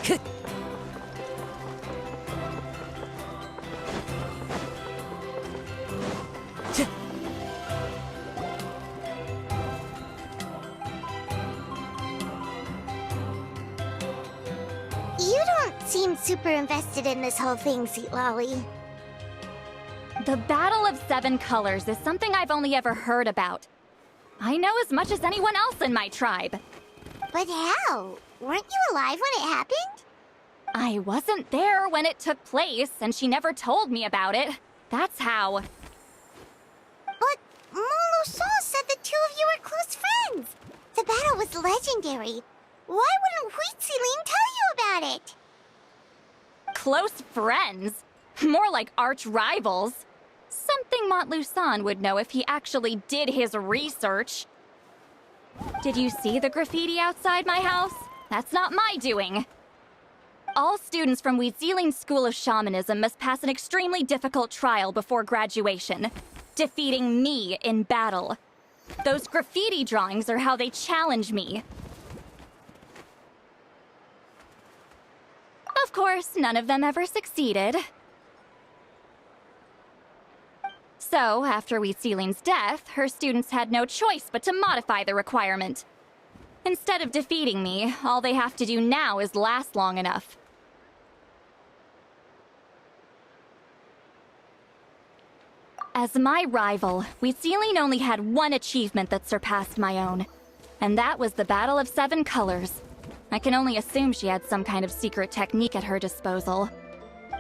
You don't seem super invested in this whole thing, Sweet Lolly. The Battle of Seven Colors is something I've only ever heard about. I know as much as anyone else in my tribe. But how? Weren't you alive when it happened? I wasn't there when it took place, and she never told me about it. That's how. But Molo-san said the two of you were close friends. The battle was legendary. Why wouldn't Huitziling tell you about it? Close friends? More like arch rivals. Something Montluçon would know if he actually did his research. Did you see the graffiti outside my house? That's not my doing. All students from Huitziling's School of Shamanism must pass an extremely difficult trial before graduation, defeating me in battle. Those graffiti drawings are how they challenge me. Of course, none of them ever succeeded. So, after Huitziling's death, her students had no choice but to modify the requirement. Instead of defeating me, all they have to do now is last long enough. As my rival, Huitziling only had one achievement that surpassed my own, and that was the Battle of Seven Colors. I can only assume she had some kind of secret technique at her disposal.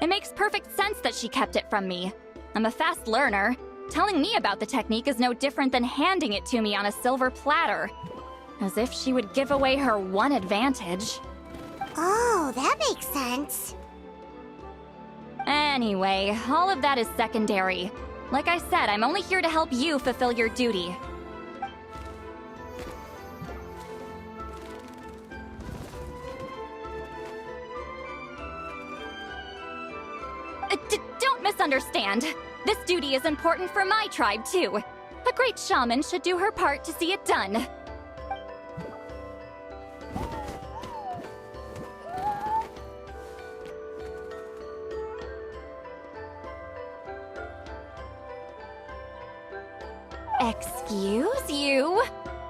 It makes perfect sense that she kept it from me. I'm a fast learner. Telling me about the technique is no different than handing it to me on a silver platter. As if she would give away her one advantage. Oh, that makes sense. Anyway, all of that is secondary. Like I said, I'm only here to help you fulfill your duty. Don't misunderstand. This duty is important for my tribe, too. A great shaman should do her part to see it done. Excuse you?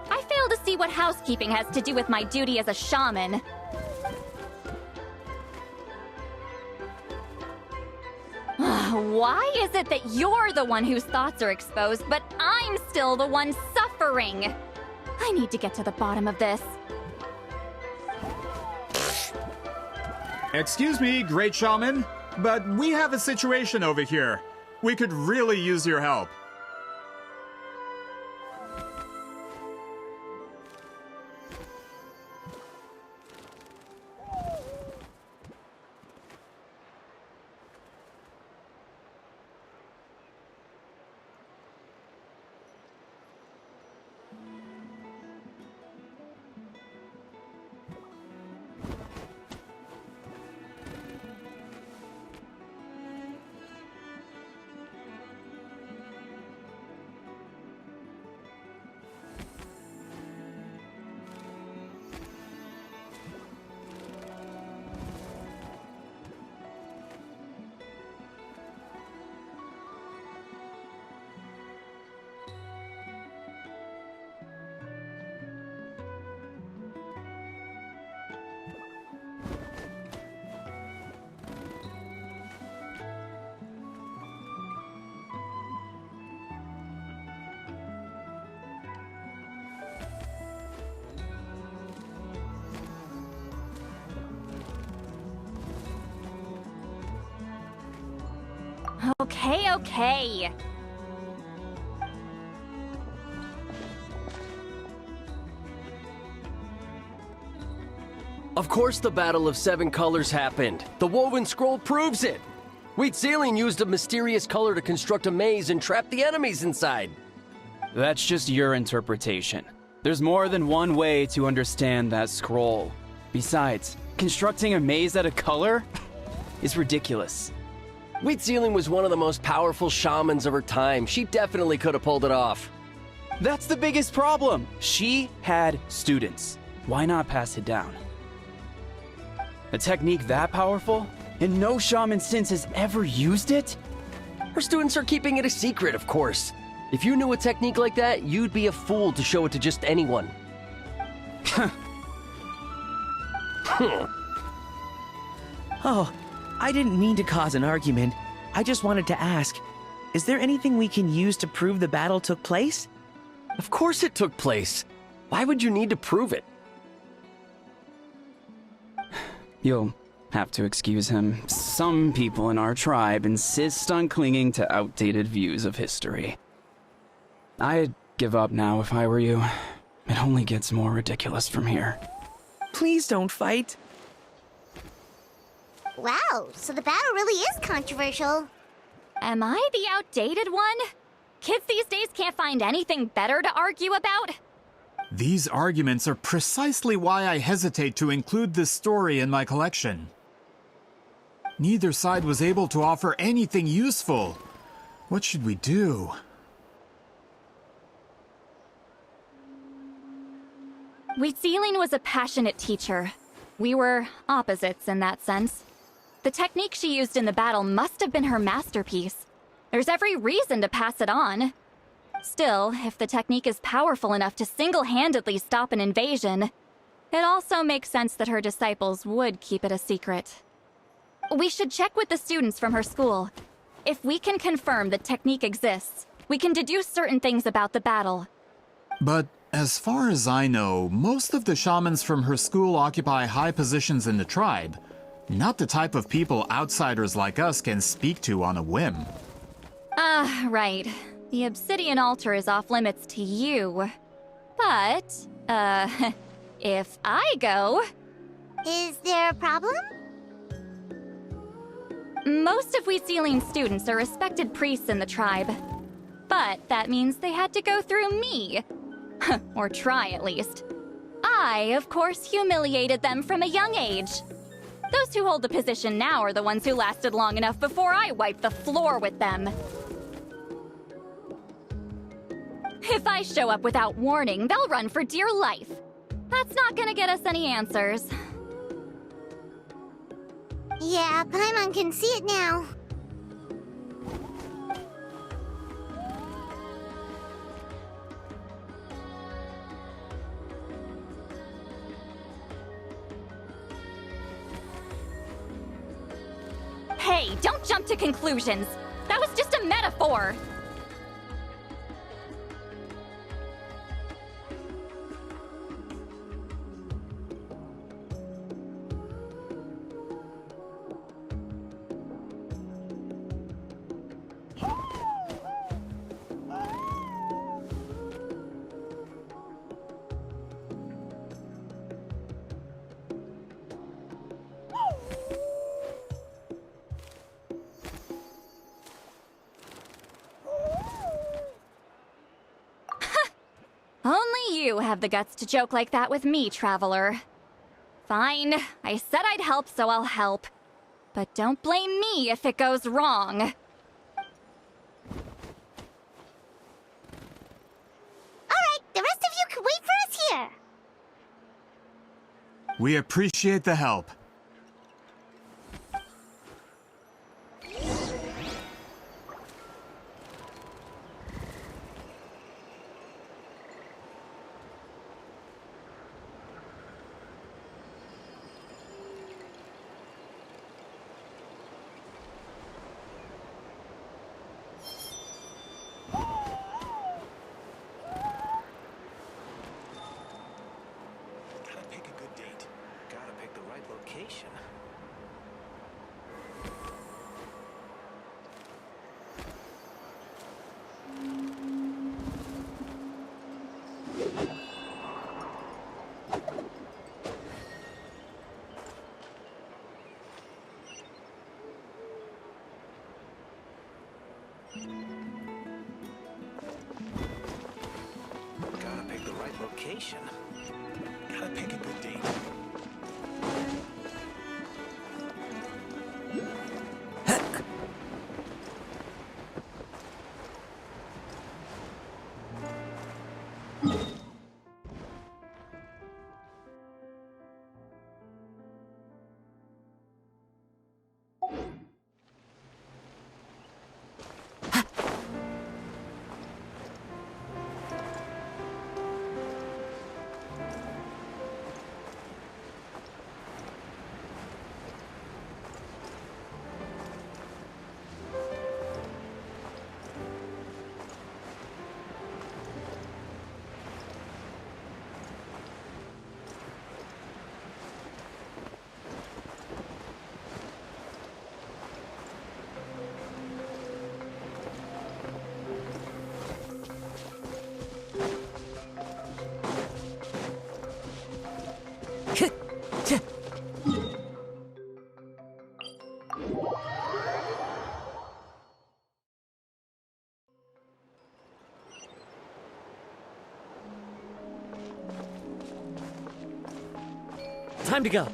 I fail to see what housekeeping has to do with my duty as a shaman. Why is it that you're the one whose thoughts are exposed, but I'm still the one suffering? I need to get to the bottom of this. Excuse me, great shaman, but we have a situation over here. We could really use your help. Okay. Of course the Battle of Seven Colors happened. The woven scroll proves it. Huitziling used a mysterious color to construct a maze and trap the enemies inside. That's just your interpretation. There's more than one way to understand that scroll. Besides, constructing a maze out of color is ridiculous. Huitziling was one of the most powerful shamans of her time. She definitely could have pulled it off. That's the biggest problem. She had students. Why not pass it down? A technique that powerful? And no shaman since has ever used it? Our students are keeping it a secret, of course. If you knew a technique like that, you'd be a fool to show it to just anyone. Oh, I didn't mean to cause an argument. I just wanted to ask, is there anything we can use to prove the battle took place? Of course it took place. Why would you need to prove it? You'll have to excuse him. Some people in our tribe insist on clinging to outdated views of history. I'd give up now if I were you. It only gets more ridiculous from here. Please don't fight. Wow, so the battle really is controversial. Am I the outdated one? Kids these days can't find anything better to argue about? These arguments are precisely why I hesitate to include this story in my collection. Neither side was able to offer anything useful. What should we do? Wheatsealing was a passionate teacher. We were opposites in that sense. The technique she used in the battle must have been her masterpiece. There's every reason to pass it on. Still, if the technique is powerful enough to single-handedly stop an invasion, it also makes sense that her disciples would keep it a secret. We should check with the students from her school. If we can confirm the technique exists, we can deduce certain things about the battle. But as far as I know, most of the shamans from her school occupy high positions in the tribe. Not the type of people outsiders like us can speak to on a whim. Right. The obsidian altar is off limits to you. But, if I go... Is there a problem? Most of Wheatsealing's students are respected priests in the tribe. But that means they had to go through me. Or try, at least. I, of course, humiliated them from a young age. Those who hold the position now are the ones who lasted long enough before I wiped the floor with them. If I show up without warning, they'll run for dear life. That's not gonna get us any answers. Yeah, Paimon can see it now. Hey, don't jump to conclusions. That was just a metaphor. Only you have the guts to joke like that with me, Traveler. Fine, I said I'd help, so I'll help. But don't blame me if it goes wrong. All right, the rest of you can wait for us here. We appreciate the help. Gotta pick a good date. Gotta pick the right location. Gotta pick the right location. Gotta pick a good date. Time to go.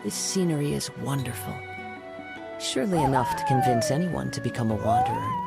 This scenery is wonderful. Surely enough to convince anyone to become a wanderer.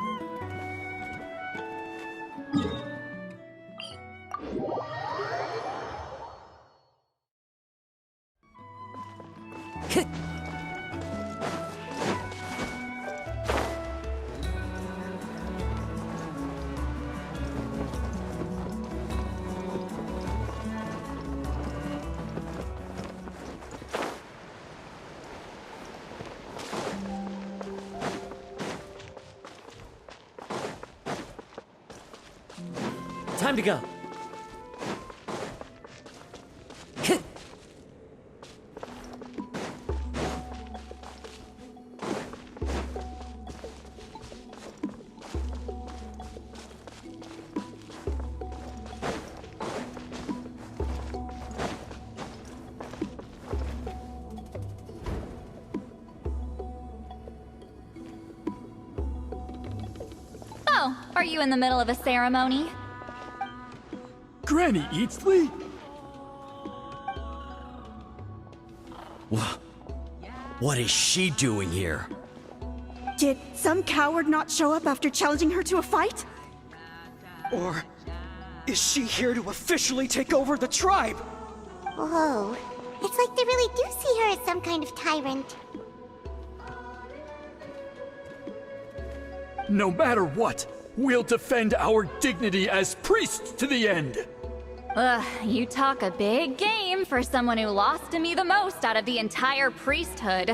Time to go. Oh, are you in the middle of a ceremony? Granny Eatsley? What is she doing here? Did some coward not show up after challenging her to a fight? Or is she here to officially take over the tribe? Whoa. It's like they really do see her as some kind of tyrant. No matter what, we'll defend our dignity as priests to the end. Ugh, you talk a big game for someone who lost to me the most out of the entire priesthood.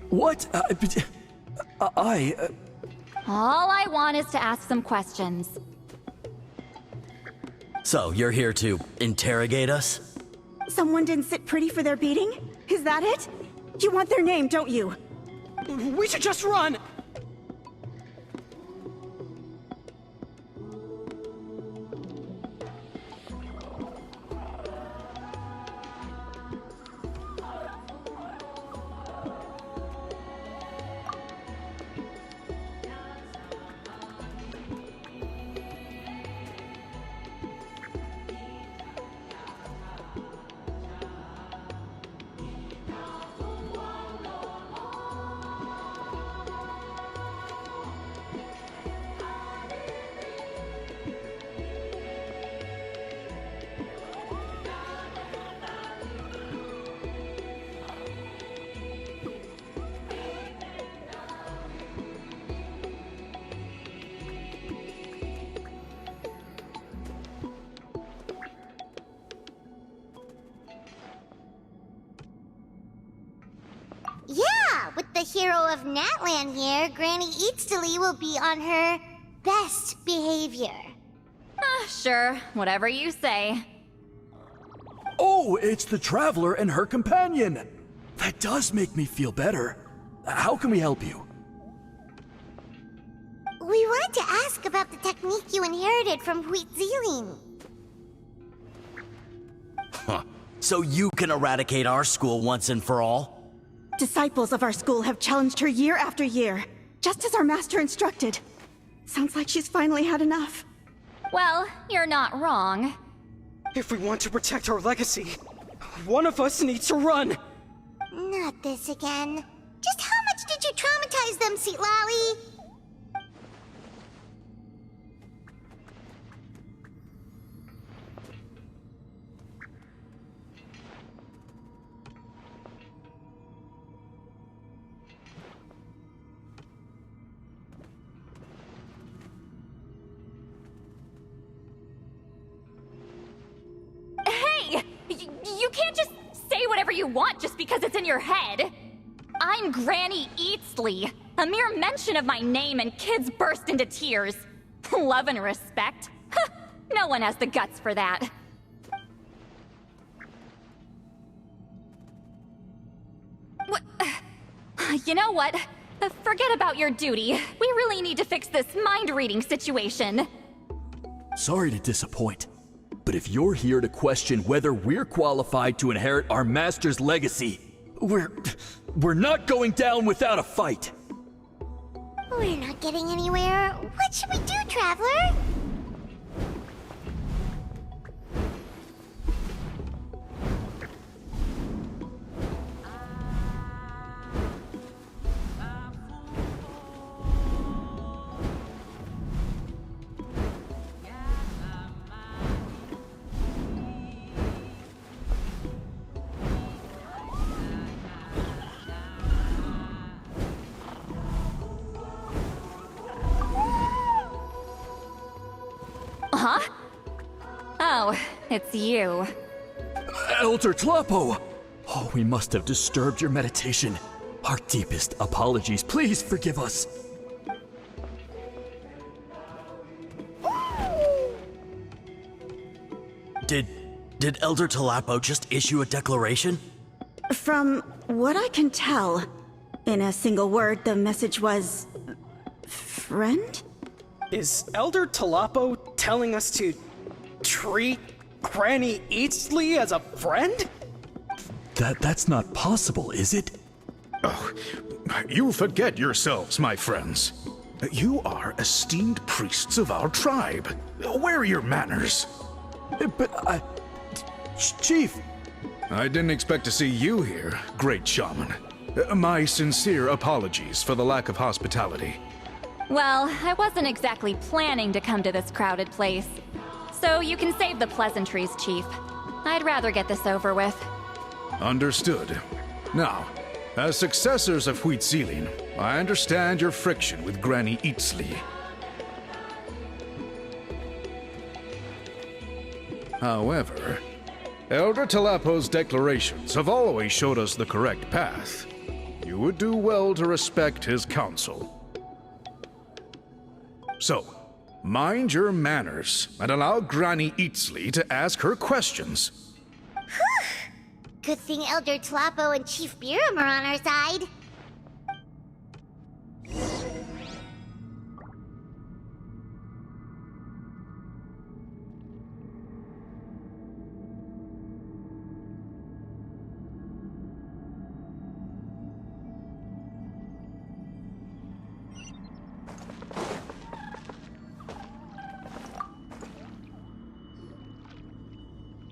What? All I want is to ask some questions. So, you're here to interrogate us? Someone didn't sit pretty for their beating? Is that it? You want their name, don't you? We should just run! Yeah, with the hero of Natlan here, Granny Eatsley will be on her best behavior. Sure, whatever you say. Oh, it's the Traveler and her companion. That does make me feel better. How can we help you? We wanted to ask about the technique you inherited from Huitziling. Huh. So you can eradicate our school once and for all? Disciples of our school have challenged her year after year, just as our master instructed. Sounds like she's finally had enough. Well, you're not wrong. If we want to protect our legacy, one of us needs to run! Not this again. Just how much did you traumatize them, Seatlally? want just because it's in your head. I'm Granny Eatsley. A mere mention of my name and kids burst into tears. Love and respect? Huh, no one has the guts for that. You know what? Forget about your duty. We really need to fix this mind-reading situation. Sorry to disappoint, but if you're here to question whether we're qualified to inherit our master's legacy, we're not going down without a fight. We're not getting anywhere. What should we do, Traveler? Huh? Oh, it's you. Elder Tlapo! Oh, we must have disturbed your meditation. Our deepest apologies. Please forgive us. Did Elder Tlapo just issue a declaration? From what I can tell, in a single word, the message was... friend? Is Elder Tlapo telling us to treat Granny Eatsley as a friend? That's not possible, is it? Oh, you forget yourselves, my friends. You are esteemed priests of our tribe. Where are your manners? But Chief! I didn't expect to see you here, great shaman. My sincere apologies for the lack of hospitality. Well, I wasn't exactly planning to come to this crowded place. So you can save the pleasantries, Chief. I'd rather get this over with. Understood. Now, as successors of Huitzilin, I understand your friction with Granny Eatsley. However, Elder Tlapo's declarations have always showed us the correct path. You would do well to respect his counsel. So, mind your manners and allow Granny Eatsley to ask her questions. Good thing Elder Tlapo and Chief Biram are on our side.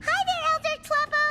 Hi there, Elder Tlapo!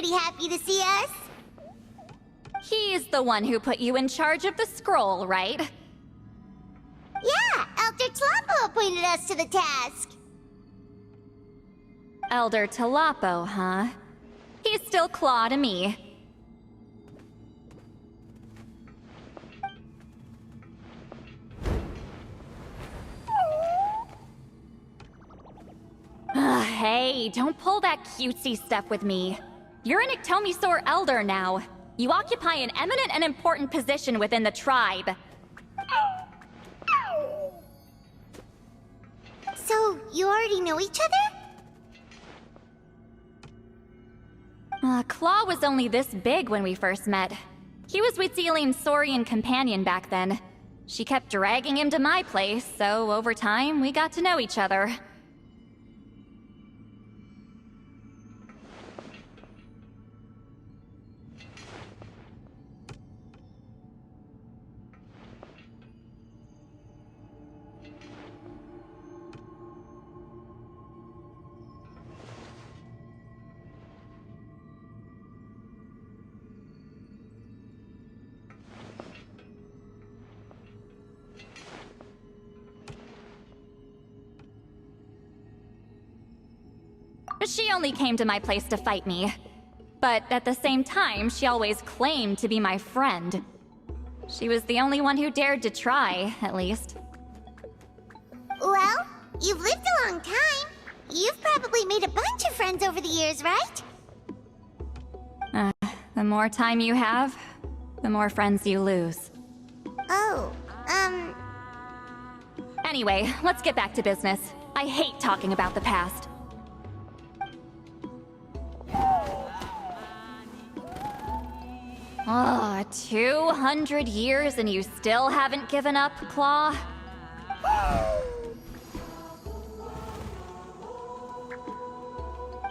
be happy to see us. He's the one who put you in charge of the scroll, right? Yeah, Elder Tlapo appointed us to the task. Elder Tlapo, huh? He's still Claw to me. Hey, don't pull that cutesy stuff with me. You're an Iktomisaur Elder now. You occupy an eminent and important position within the tribe. So, you already know each other? Claw was only this big when we first met. He was Whitseeling's Saurian companion back then. She kept dragging him to my place, so over time, we got to know each other. She only came to my place to fight me. But at the same time, she always claimed to be my friend. She was the only one who dared to try, at least. Well, you've lived a long time. You've probably made a bunch of friends over the years, right? The more time you have, the more friends you lose. Oh, Anyway, let's get back to business. I hate talking about the past. 200 years and you still haven't given up, Claw?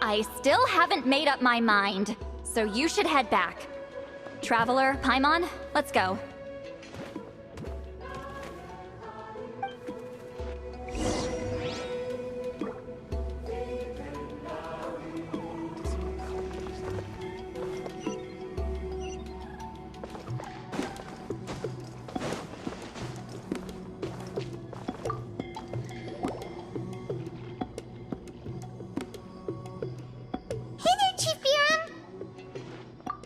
I still haven't made up my mind, so you should head back. Traveler, Paimon, let's go.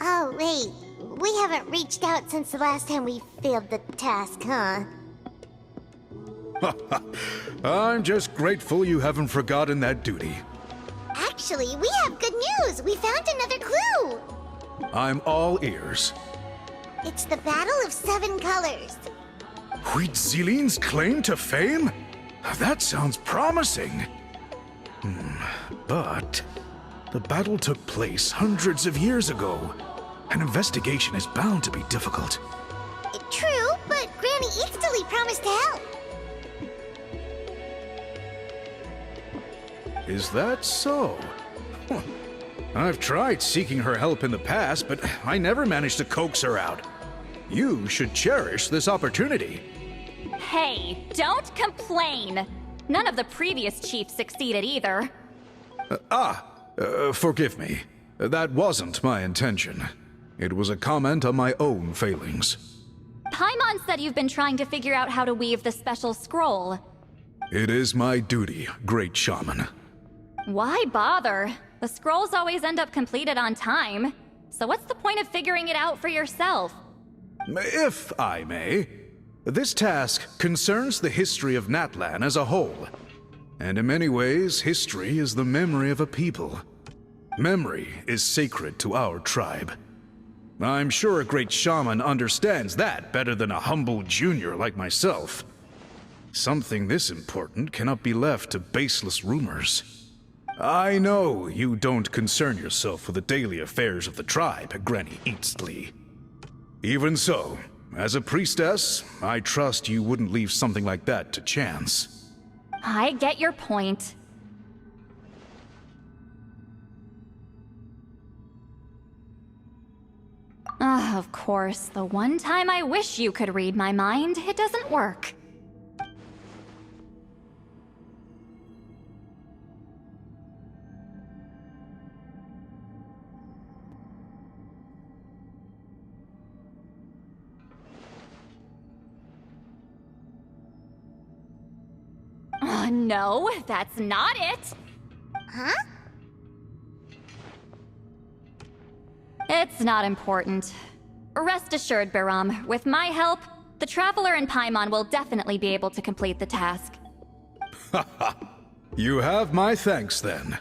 Oh, wait. We haven't reached out since the last time we failed the task, huh? I'm just grateful you haven't forgotten that duty. Actually, we have good news! We found another clue! I'm all ears. It's the Battle of Seven Colors. Whitseeling's claim to fame? That sounds promising. But the battle took place hundreds of years ago. An investigation is bound to be difficult. True, but Granny Eatsterly promised to help. Is that so? Huh. I've tried seeking her help in the past, but I never managed to coax her out. You should cherish this opportunity. Hey, don't complain! None of the previous chiefs succeeded either. Forgive me. That wasn't my intention. It was a comment on my own failings. Paimon said you've been trying to figure out how to weave the special scroll. It is my duty, Great Shaman. Why bother? The scrolls always end up completed on time. So what's the point of figuring it out for yourself? If I may, this task concerns the history of Natlan as a whole. And in many ways, history is the memory of a people. Memory is sacred to our tribe. I'm sure a great shaman understands that better than a humble junior like myself. Something this important cannot be left to baseless rumors. I know you don't concern yourself with the daily affairs of the tribe, Granny Eatsterly. Even so, as a priestess, I trust you wouldn't leave something like that to chance. I get your point. Of course, the one time I wish you could read my mind, it doesn't work. No, that's not it. Huh? It's not important. Rest assured, Biram, with my help, the Traveler and Paimon will definitely be able to complete the task. You have my thanks then.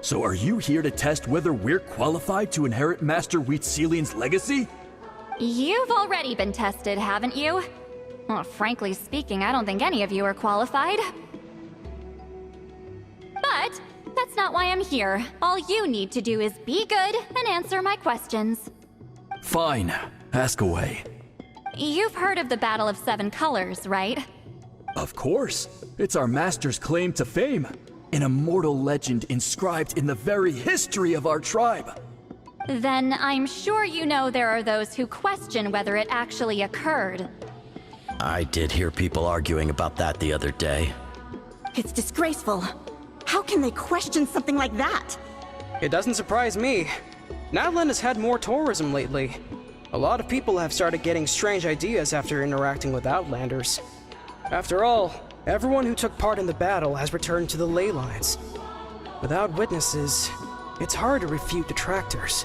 So are you here to test whether we're qualified to inherit Master Wheatselian's legacy? You've already been tested, haven't you? Well, frankly speaking, I don't think any of you are qualified. But that's not why I'm here. All you need to do is be good and answer my questions. Fine. Ask away. You've heard of the Battle of Seven Colors, right? Of course. It's our master's claim to fame. An immortal legend inscribed in the very history of our tribe. Then I'm sure you know there are those who question whether it actually occurred. I did hear people arguing about that the other day. It's disgraceful. How can they question something like that? It doesn't surprise me. Natlan has had more tourism lately. A lot of people have started getting strange ideas after interacting with Outlanders. After all, everyone who took part in the battle has returned to the ley lines. Without witnesses, it's hard to refute detractors.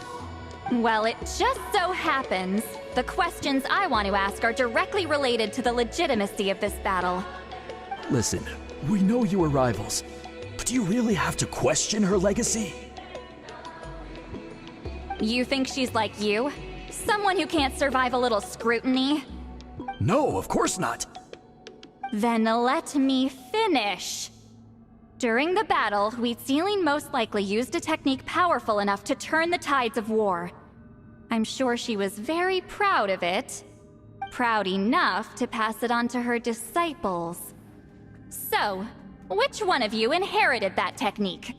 Well, it just so happens the questions I want to ask are directly related to the legitimacy of this battle. Listen, we know you are rivals, but do you really have to question her legacy? You think she's like you? Someone who can't survive a little scrutiny? No, of course not. Then let me finish. During the battle, Wheatselian most likely used a technique powerful enough to turn the tides of war. I'm sure she was very proud of it. Proud enough to pass it on to her disciples. So, which one of you inherited that technique?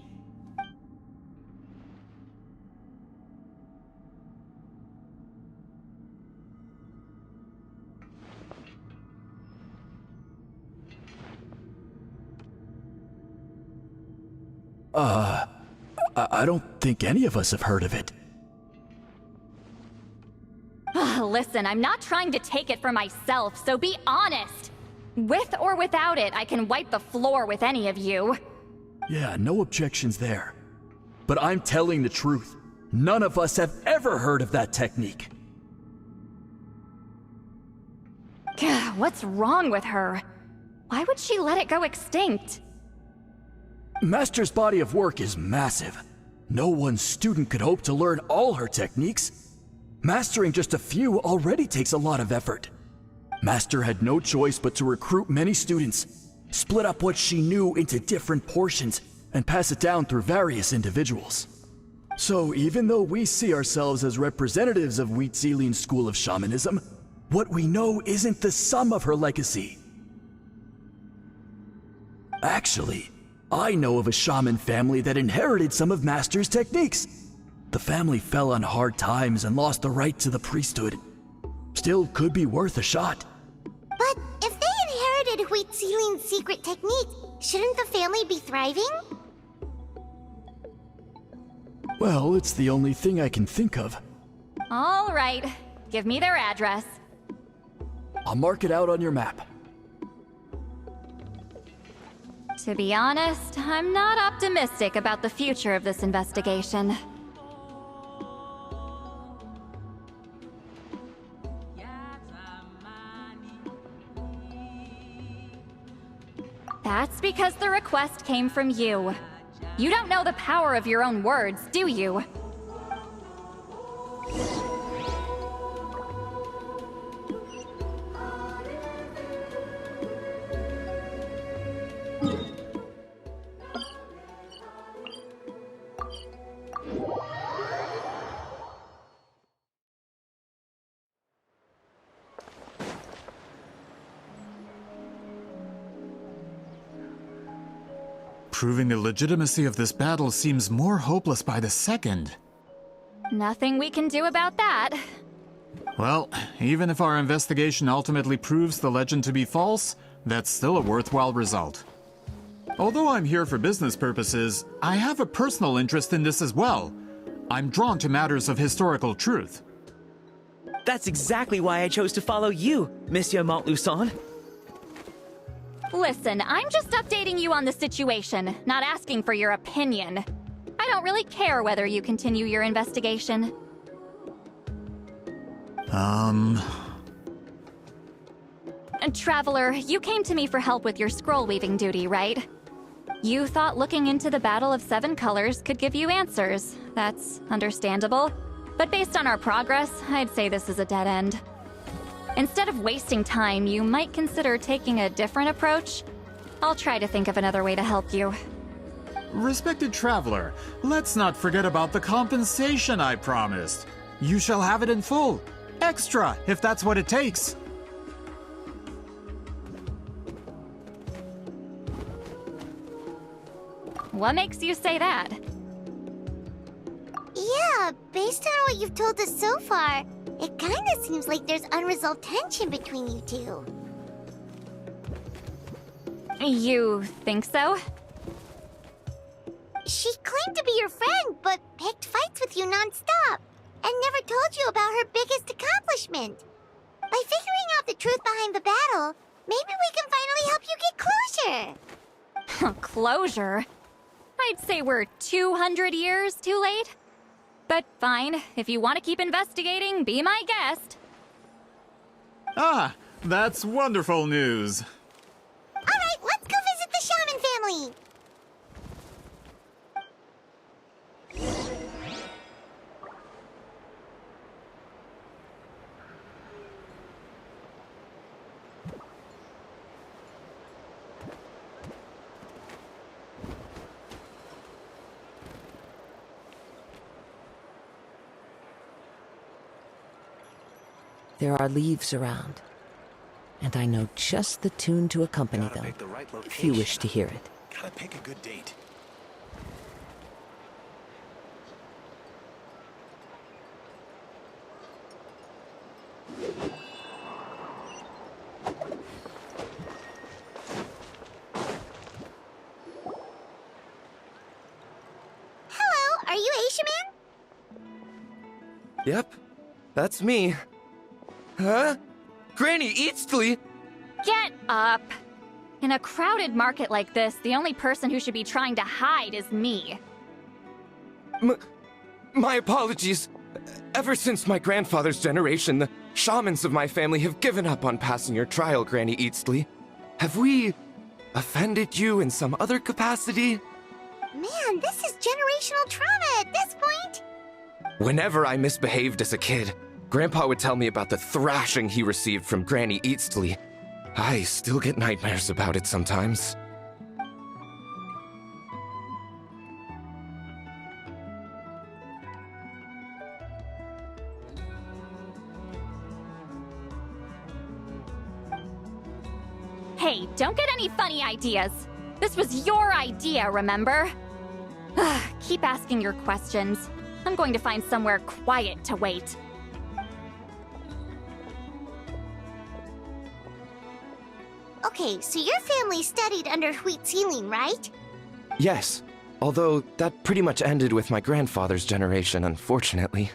I don't think any of us have heard of it. Listen, I'm not trying to take it for myself, so be honest. With or without it, I can wipe the floor with any of you. Yeah, no objections there. But I'm telling the truth. None of us have ever heard of that technique. What's wrong with her? Why would she let it go extinct? Master's body of work is massive. No one student could hope to learn all her techniques. Mastering just a few already takes a lot of effort. Master had no choice but to recruit many students, split up what she knew into different portions, and pass it down through various individuals. So even though we see ourselves as representatives of Wheatselian's school of shamanism, what we know isn't the sum of her legacy. Actually, I know of a shaman family that inherited some of Master's techniques. The family fell on hard times and lost the right to the priesthood. Still could be worth a shot. But if they inherited Wheatselian's secret technique, shouldn't the family be thriving? Well, it's the only thing I can think of. All right, give me their address. I'll mark it out on your map. To be honest, I'm not optimistic about the future of this investigation. That's because the request came from you. You don't know the power of your own words, do you? Proving the legitimacy of this battle seems more hopeless by the second. Nothing we can do about that. Well, even if our investigation ultimately proves the legend to be false, that's still a worthwhile result. Although I'm here for business purposes, I have a personal interest in this as well. I'm drawn to matters of historical truth. That's exactly why I chose to follow you, Monsieur Montluçon. Listen, I'm just updating you on the situation, not asking for your opinion. I don't really care whether you continue your investigation. And Traveler, you came to me for help with your scroll weaving duty, right? You thought looking into the Battle of Seven Colors could give you answers. That's understandable. But based on our progress, I'd say this is a dead end. Instead of wasting time, you might consider taking a different approach. I'll try to think of another way to help you. Respected Traveler, let's not forget about the compensation I promised. You shall have it in full. Extra, if that's what it takes. What makes you say that? Yeah, based on what you've told us so far, it kinda seems like there's unresolved tension between you two. You think so? She claimed to be your friend, but picked fights with you non-stop, and never told you about her biggest accomplishment. By figuring out the truth behind the battle, maybe we can finally help you get closure. Closure? I'd say we're 200 years too late. But fine, if you want to keep investigating, be my guest. Ah, that's wonderful news. Alright, let's go visit the Shaman family! There are leaves around, and I know just the tune to accompany them, if you wish to hear it. Gotta pick a good date. Hello, are you Aishaman? Yep, that's me. Huh? Granny Eastly? Get up! In a crowded market like this, the only person who should be trying to hide is me. My apologies. Ever since my grandfather's generation, the shamans of my family have given up on passing your trial, Granny Eastly. Have we offended you in some other capacity? Man, this is generational trauma at this point! Whenever I misbehaved as a kid, Grandpa would tell me about the thrashing he received from Granny Eastly. I still get nightmares about it sometimes. Hey, don't get any funny ideas. This was your idea, remember? Keep asking your questions. I'm going to find somewhere quiet to wait. Okay, so your family studied under Huitziling, right? Yes, although that pretty much ended with my grandfather's generation, unfortunately.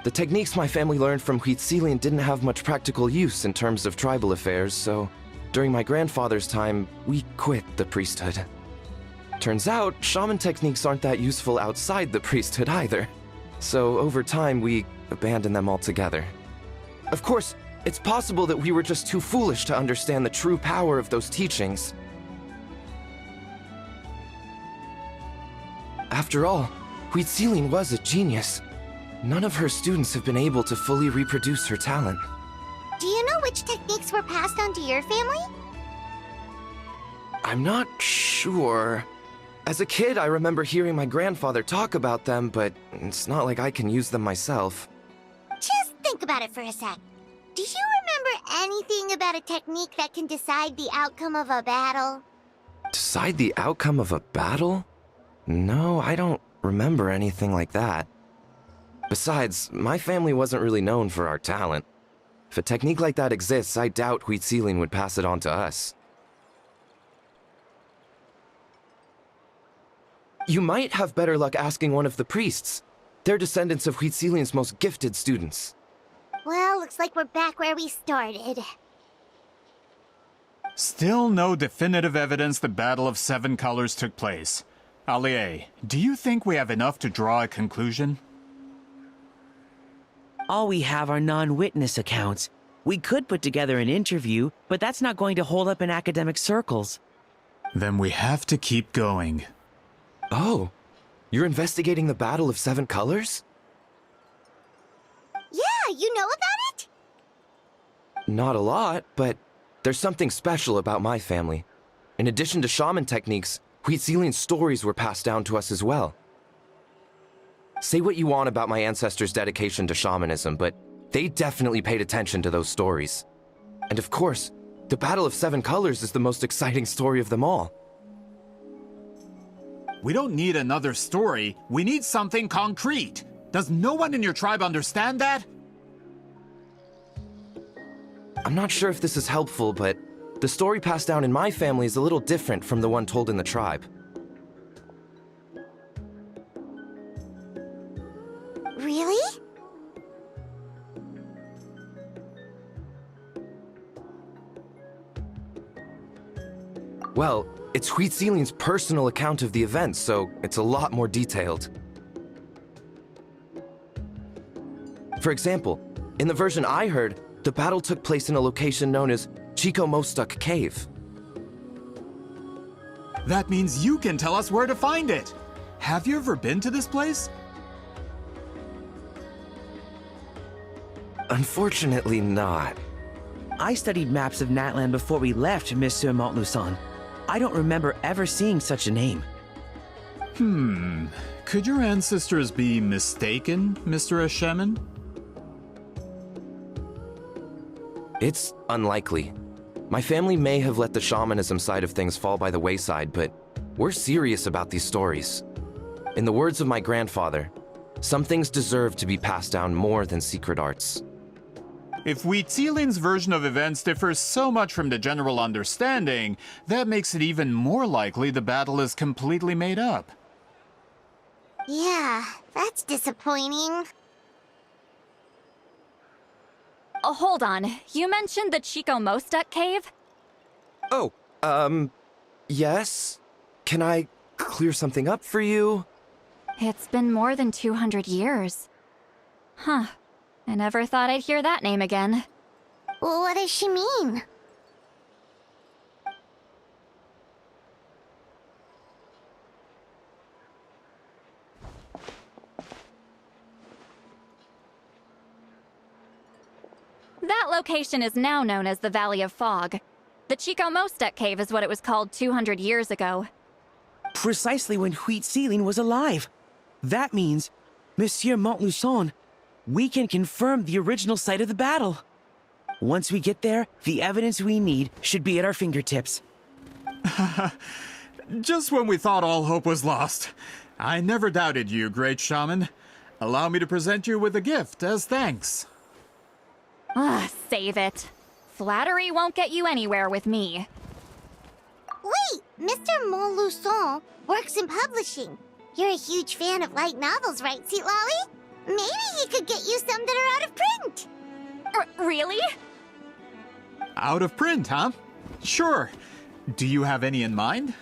The techniques my family learned from Huitziling didn't have much practical use in terms of tribal affairs, so during my grandfather's time, we quit the priesthood. Turns out, shaman techniques aren't that useful outside the priesthood either. So over time, we abandoned them altogether. Of course, it's possible that we were just too foolish to understand the true power of those teachings. After all, Huitziling was a genius. None of her students have been able to fully reproduce her talent. Do you know which techniques were passed on to your family? I'm not sure. As a kid, I remember hearing my grandfather talk about them, but it's not like I can use them myself. Just think about it for a sec. Do you remember anything about a technique that can decide the outcome of a battle? Decide the outcome of a battle? No, I don't remember anything like that. Besides, my family wasn't really known for our talent. If a technique like that exists, I doubt Huitzilin would pass it on to us. You might have better luck asking one of the priests. They're descendants of Huitzilin's most gifted students. Well, looks like we're back where we started. Still no definitive evidence the Battle of Seven Colors took place. Allie, do you think we have enough to draw a conclusion? All we have are non-witness accounts. We could put together an interview, but that's not going to hold up in academic circles. Then we have to keep going. Oh, you're investigating the Battle of Seven Colors? Yeah, you know about it? Not a lot, but there's something special about my family. In addition to shaman techniques, Huitzilian stories were passed down to us as well. Say what you want about my ancestors' dedication to shamanism, but they definitely paid attention to those stories. And of course, the Battle of Seven Colors is the most exciting story of them all. We don't need another story. We need something concrete. Does no one in your tribe understand that? I'm not sure if this is helpful, but the story passed down in my family is a little different from the one told in the tribe. Really? Well, it's Huitzilian's personal account of the event, so it's a lot more detailed. For example, in the version I heard, the battle took place in a location known as Chico Mostuk Cave. That means you can tell us where to find it. Have you ever been to this place? Unfortunately not. I studied maps of Natlan before we left, Monsieur Montluçon. I don't remember ever seeing such a name. Could your ancestors be mistaken, Mr. Ashemin? It's unlikely. My family may have let the shamanism side of things fall by the wayside, but we're serious about these stories. In the words of my grandfather, some things deserve to be passed down more than secret arts. If Huitzilin's version of events differs so much from the general understanding, that makes it even more likely the battle is completely made up. Yeah, that's disappointing. Oh, hold on. You mentioned the Chico Mostuk cave? Oh, yes? Can I clear something up for you? It's been more than 200 years. Huh. I never thought I'd hear that name again. Well, what does she mean? That location is now known as the Valley of Fog. The Chico Mostuk cave is what it was called 200 years ago. Precisely when Huitzilin was alive. That means, Monsieur Montluçon, we can confirm the original site of the battle. Once we get there, the evidence we need should be at our fingertips. Just when we thought all hope was lost. I never doubted you, great shaman. Allow me to present you with a gift as thanks. Save it. Flattery won't get you anywhere with me. Wait, Mr. Montluçon works in publishing. You're a huge fan of light novels, right, Sweet Lolly? Maybe he could get you some that are out of print. Really? Out of print, huh? Sure. Do you have any in mind?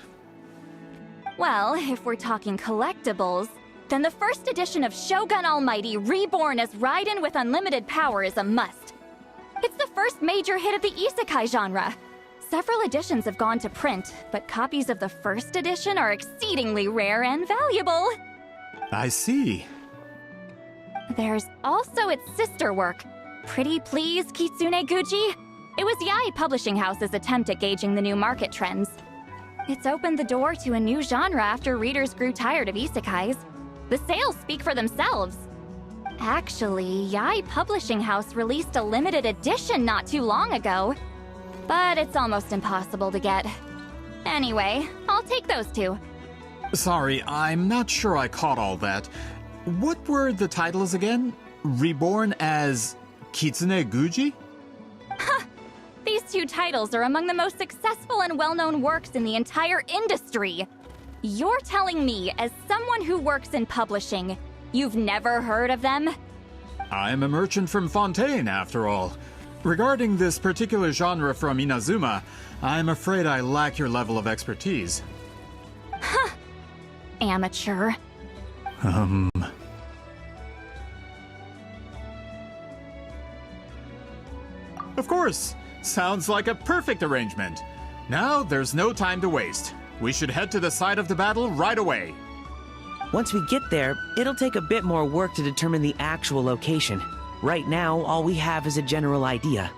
Well, if we're talking collectibles, then the first edition of Shogun Almighty Reborn as Raiden with Unlimited Power is a must. It's the first major hit of the isekai genre. Several editions have gone to print, but copies of the first edition are exceedingly rare and valuable. I see. There's also its sister work, Pretty Please Kitsune Guji. It was Yae Publishing House's attempt at gauging the new market trends. It's opened the door to a new genre after readers grew tired of isekais. The sales speak for themselves. Actually, Yae Publishing House released a limited edition not too long ago, but it's almost impossible to get. Anyway, I'll take those two. Sorry, I'm not sure I caught all that. What were the titles again? Reborn as Kitsune Guji? These two titles are among the most successful and well-known works in the entire industry. You're telling me, as someone who works in publishing, you've never heard of them? I'm a merchant from Fontaine, after all. Regarding this particular genre from Inazuma, I'm afraid I lack your level of expertise. Amateur. Of course! Sounds like a perfect arrangement. Now, there's no time to waste. We should head to the site of the battle right away. Once we get there, it'll take a bit more work to determine the actual location. Right now, all we have is a general idea.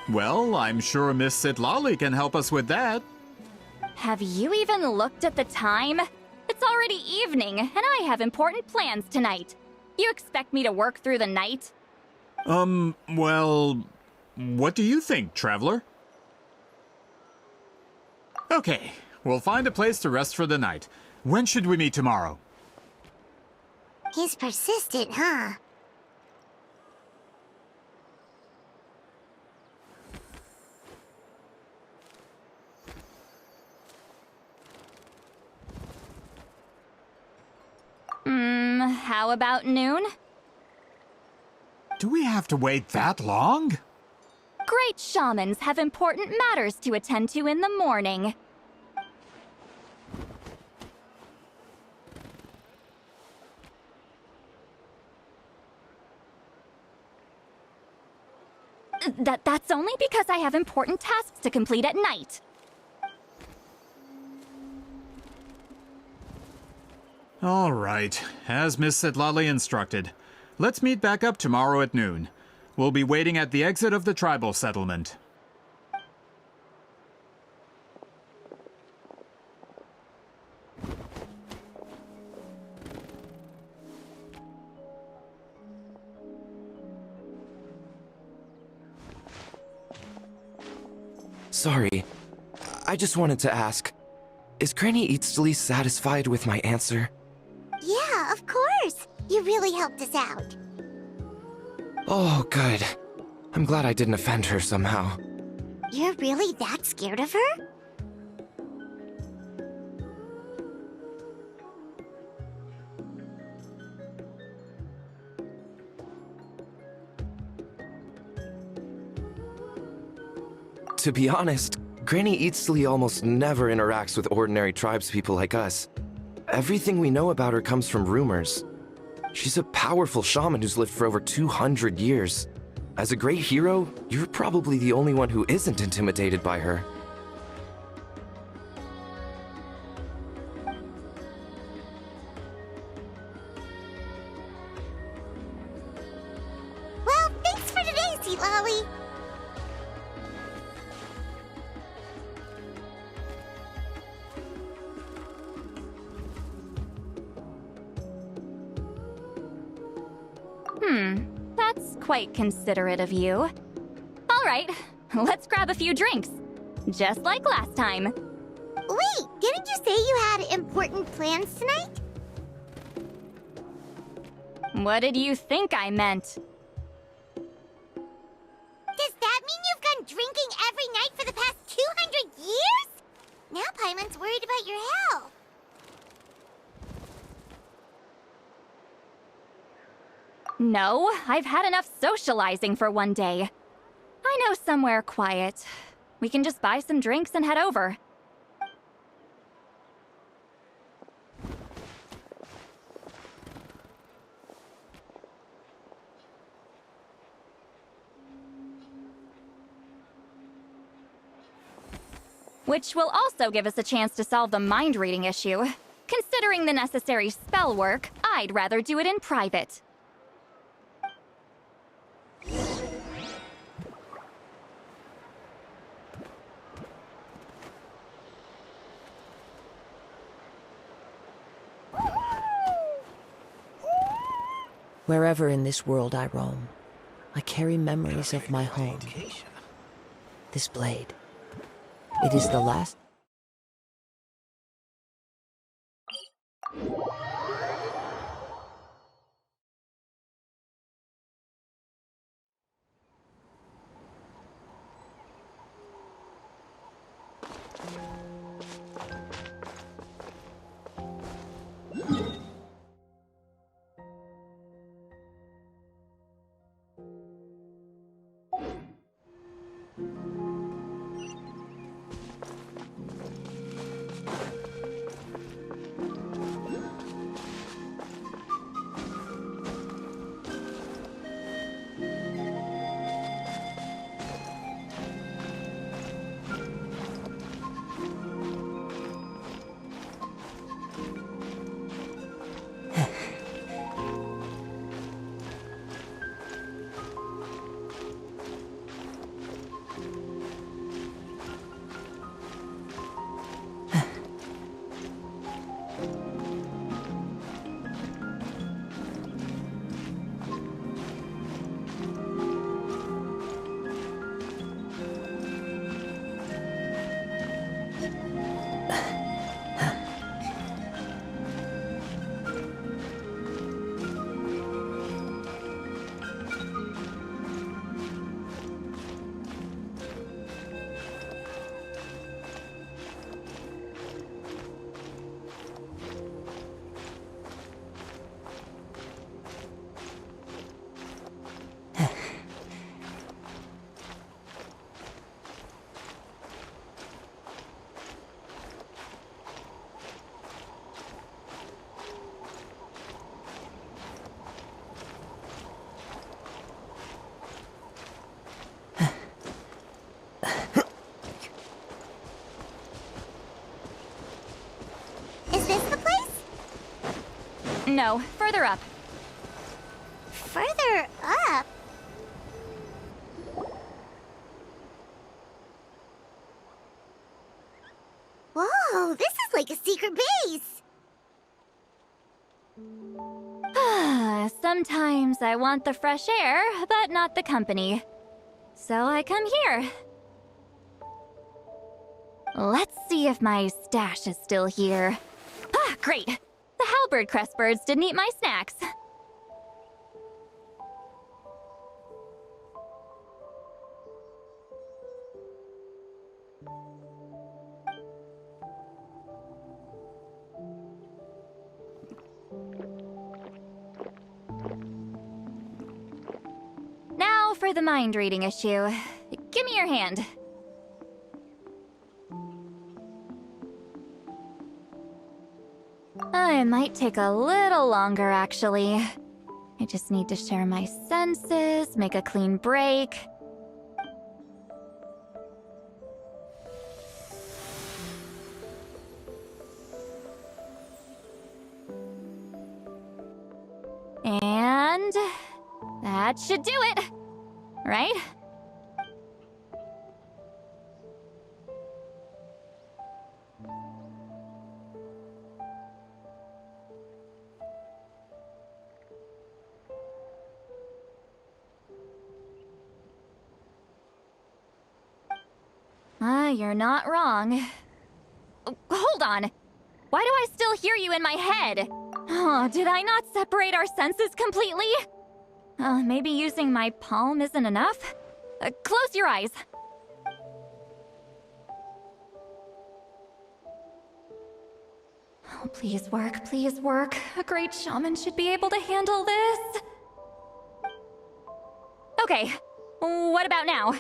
Well, I'm sure Miss Sitlali can help us with that. Have you even looked at the time? It's already evening, and I have important plans tonight. You expect me to work through the night? Well, what do you think, traveler? Okay, we'll find a place to rest for the night. When should we meet tomorrow? He's persistent, huh? How about noon? Do we have to wait that long? Great shamans have important matters to attend to in the morning. That's only because I have important tasks to complete at night. All right, as Miss Sitlali instructed. Let's meet back up tomorrow at noon. We'll be waiting at the exit of the tribal settlement. Sorry. I just wanted to ask, is Granny Eatsley satisfied with my answer? Yeah, of course. You really helped us out. Oh, good. I'm glad I didn't offend her somehow. You're really that scared of her? To be honest, Granny Eatsley almost never interacts with ordinary tribespeople like us. Everything we know about her comes from rumors. She's a powerful shaman who's lived for over 200 years. As a great hero, you're probably the only one who isn't intimidated by her. Well, thanks for today, Sitlali. That's quite considerate of you. All right, let's grab a few drinks. Just like last time. Wait, didn't you say you had important plans tonight? What did you think I meant? Does that mean you've gone drinking every night for the past 200 years? Now Paimon's worried about your health. No, I've had enough socializing for one day. I know somewhere quiet. We can just buy some drinks and head over. Which will also give us a chance to solve the mind-reading issue. Considering the necessary spell work, I'd rather do it in private. Wherever in this world I roam, I carry memories of my home. This blade. It is the last Is this the place? No, further up. Further up? Whoa, this is like a secret base! Sometimes I want the fresh air, but not the company. So I come here. Let's see if my stash is still here. Ah, great! The halberd crest birds didn't eat my snacks. Now for the mind reading issue. Give me your hand. It might take a little longer, actually. I just need to share my senses, make a clean break. And that should do it, right? You're not wrong. Hold on. Why do I still hear you in my head? Oh, did I not separate our senses completely? Maybe using my palm isn't enough? Close your eyes. Oh, please work, please work. A great shaman should be able to handle this. Okay, what about now?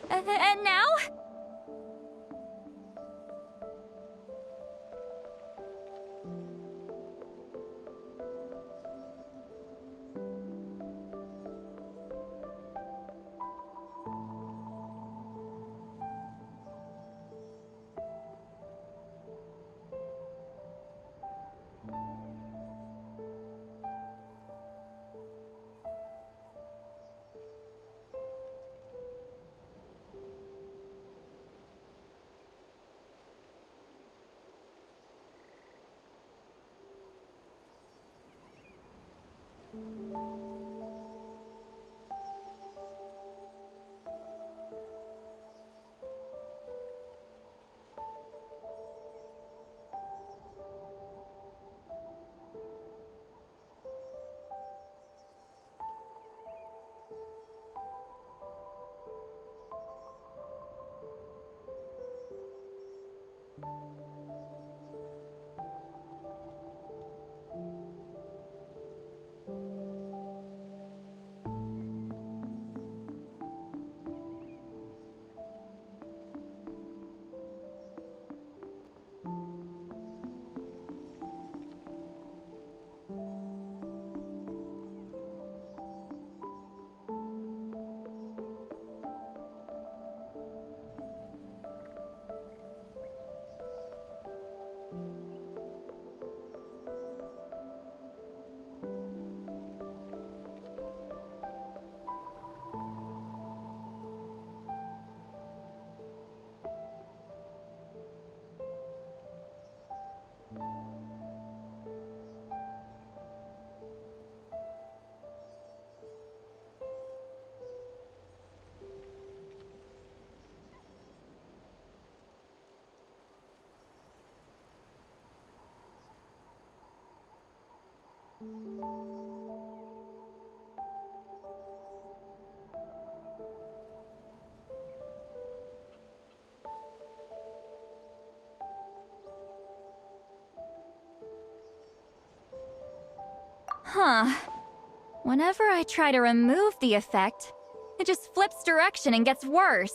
And now? Huh. Whenever I try to remove the effect, it just flips direction and gets worse.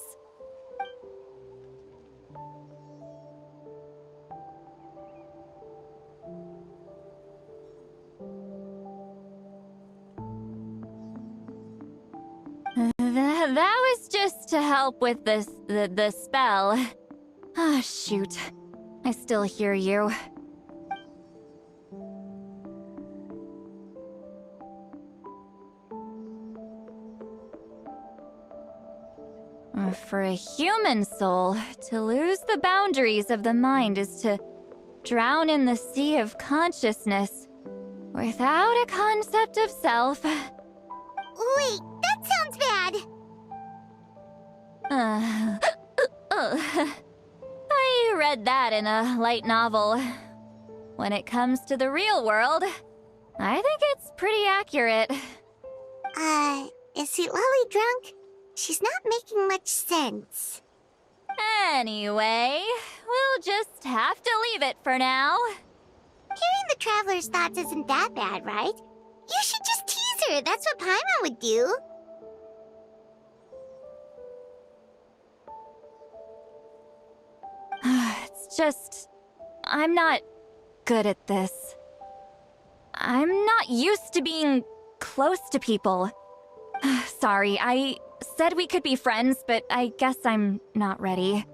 That was just to help with the spell. Ah, shoot. I still hear you. For a human soul, to lose the boundaries of the mind is to drown in the sea of consciousness without a concept of self. Wait, that sounds bad! I read that in a light novel. When it comes to the real world, I think it's pretty accurate. Is Sweet Lolly drunk? She's not making much sense. Anyway, we'll just have to leave it for now. Hearing the Traveler's thoughts isn't that bad, right? You should just tease her. That's what Paimon would do. It's just... I'm not good at this. I'm not used to being close to people. Sorry, I said we could be friends, but I guess I'm not ready.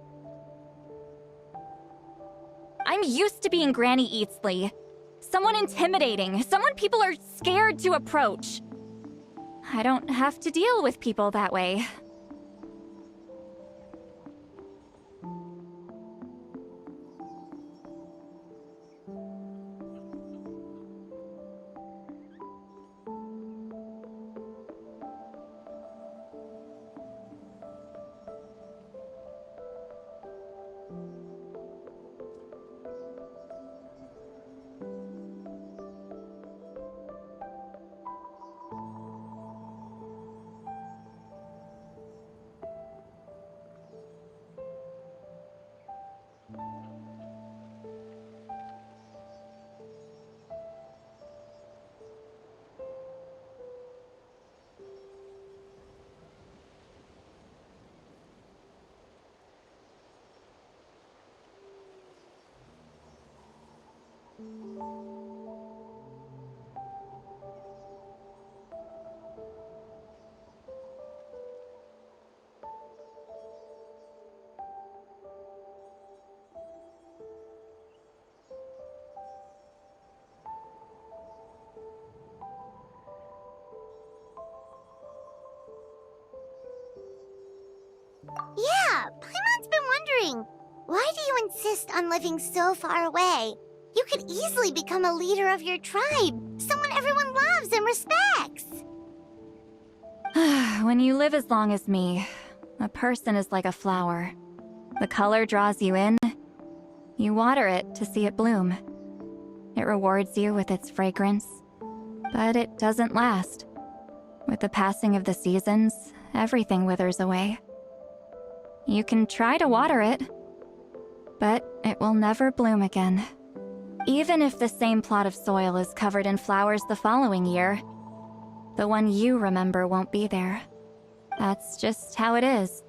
I'm used to being Granny Eatsley. Someone intimidating, someone people are scared to approach. I don't have to deal with people that way. Yeah, Paimon's been wondering, why do you insist on living so far away? You could easily become a leader of your tribe, someone everyone loves and respects. When you live as long as me, a person is like a flower. The color draws you in. You water it to see it bloom. It rewards you with its fragrance, but it doesn't last. With the passing of the seasons, everything withers away. You can try to water it, but it will never bloom again. Even if the same plot of soil is covered in flowers the following year, the one you remember won't be there. That's just how it is.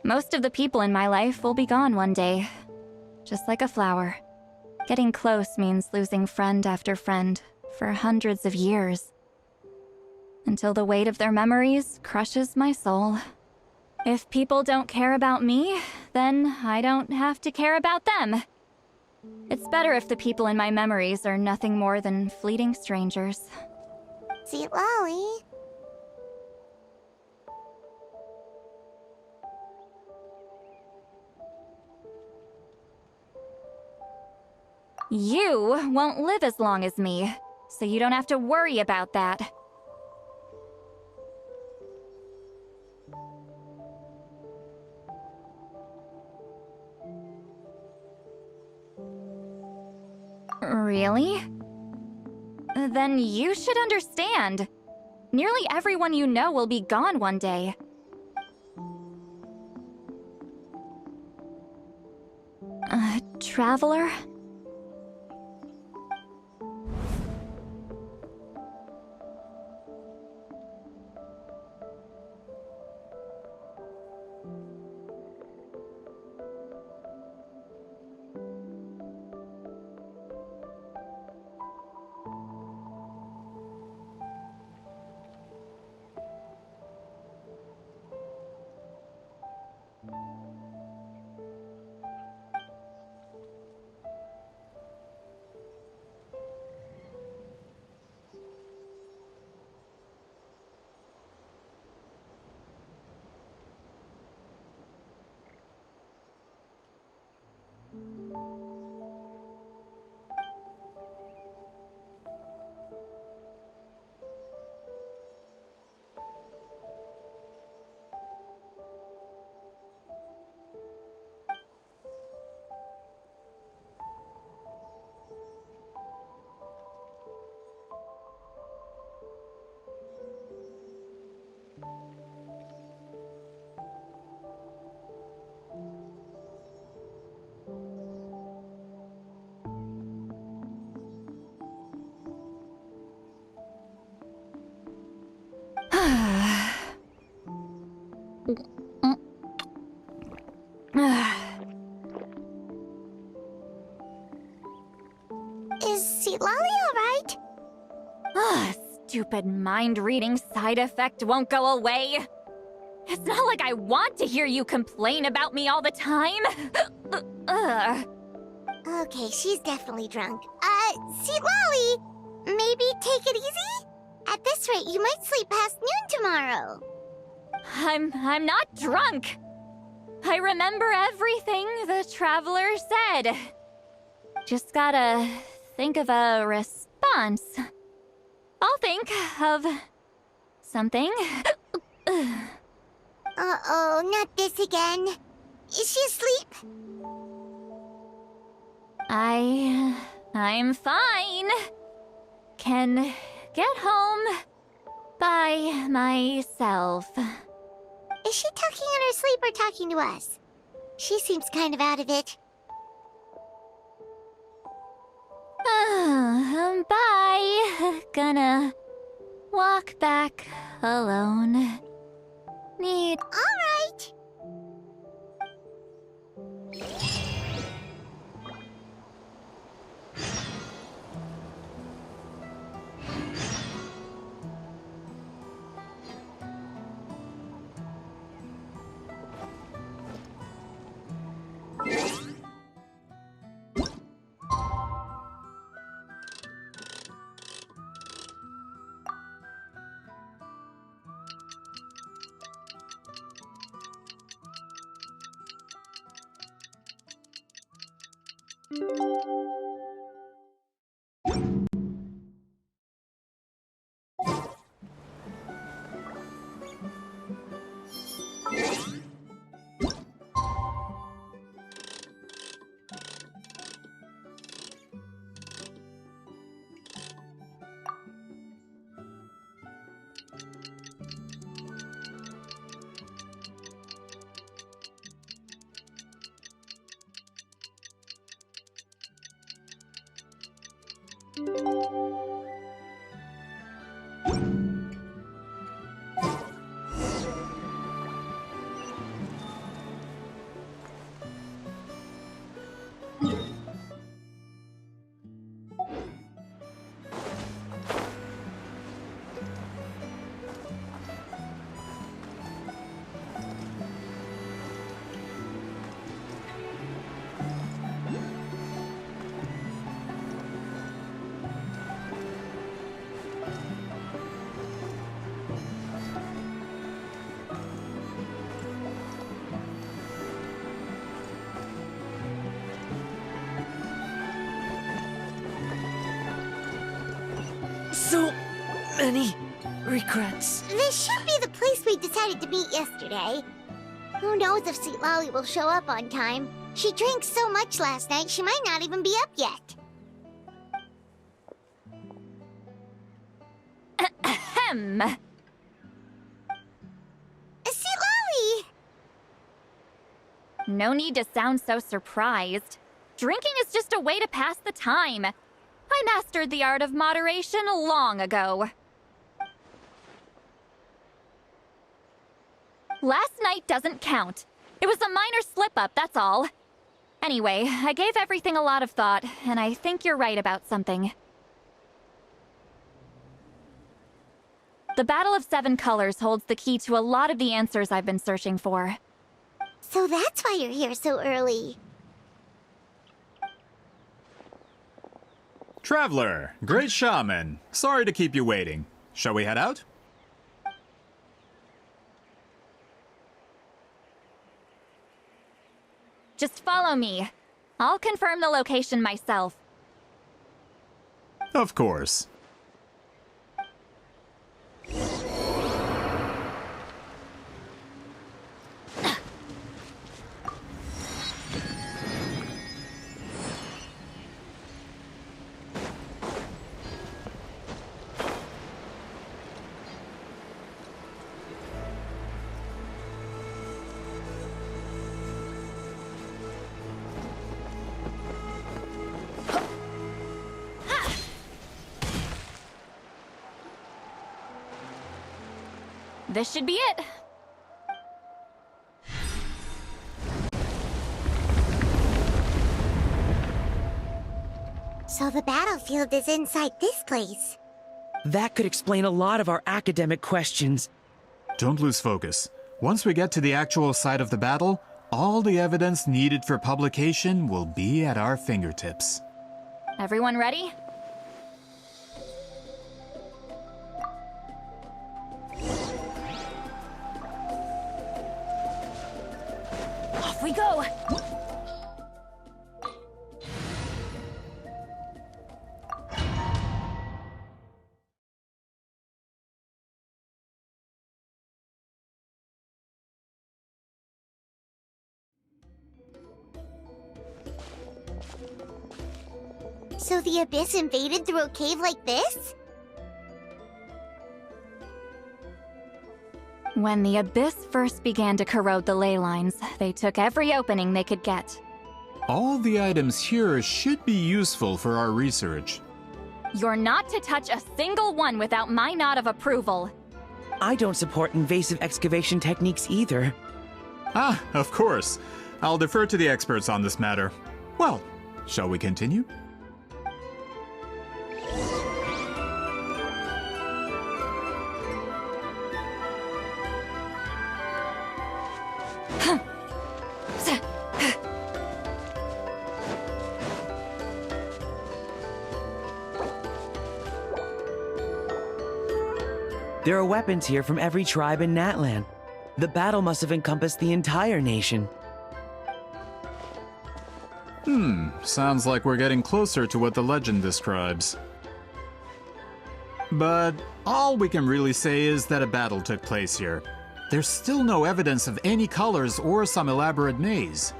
Most of the people in my life will be gone one day, just like a flower. Getting close means losing friend after friend for hundreds of years, until the weight of their memories crushes my soul. If people don't care about me, then I don't have to care about them. It's better if the people in my memories are nothing more than fleeting strangers. See, Lolly. You won't live as long as me, so you don't have to worry about that. Really? Then you should understand. Nearly everyone you know will be gone one day. Traveler? Is Seat Lolly alright? Stupid mind-reading side effect won't go away. It's not like I want to hear you complain about me all the time. Okay, she's definitely drunk. Seat Lolly, maybe take it easy? At this rate, you might sleep past noon tomorrow. I'm not drunk. I remember everything the traveler said. Just gotta think of a response. I'll think of something. Uh-oh, not this again. Is she asleep? I'm fine. Can get home by myself. Is she talking in her sleep or talking to us? She seems kind of out of it. Bye. Gonna walk back alone. Need... Alright. So many regrets. This should be the place we decided to meet yesterday. Who knows if Sweet Lolly will show up on time? She drank so much last night, she might not even be up yet. Ahem. Sweet Lolly! No need to sound so surprised. Drinking is just a way to pass the time. I mastered the art of moderation long ago. Last night doesn't count. It was a minor slip-up, that's all. Anyway, I gave everything a lot of thought, and I think you're right about something. The Battle of Seven Colors holds the key to a lot of the answers I've been searching for. So that's why you're here so early. Traveler, great shaman. Sorry to keep you waiting. Shall we head out? Just follow me. I'll confirm the location myself. Of course. This should be it. So the battlefield is inside this place. That could explain a lot of our academic questions. Don't lose focus. Once we get to the actual site of the battle, all the evidence needed for publication will be at our fingertips. Everyone ready? Off we go! So the Abyss invaded through a cave like this? When the Abyss first began to corrode the ley lines, they took every opening they could get. All the items here should be useful for our research. You're not to touch a single one without my nod of approval. I don't support invasive excavation techniques either. Ah, of course. I'll defer to the experts on this matter. Well, shall we continue? There are weapons here from every tribe in Natlan. The battle must have encompassed the entire nation. Sounds like we're getting closer to what the legend describes. But all we can really say is that a battle took place here. There's still no evidence of any colors or some elaborate maze.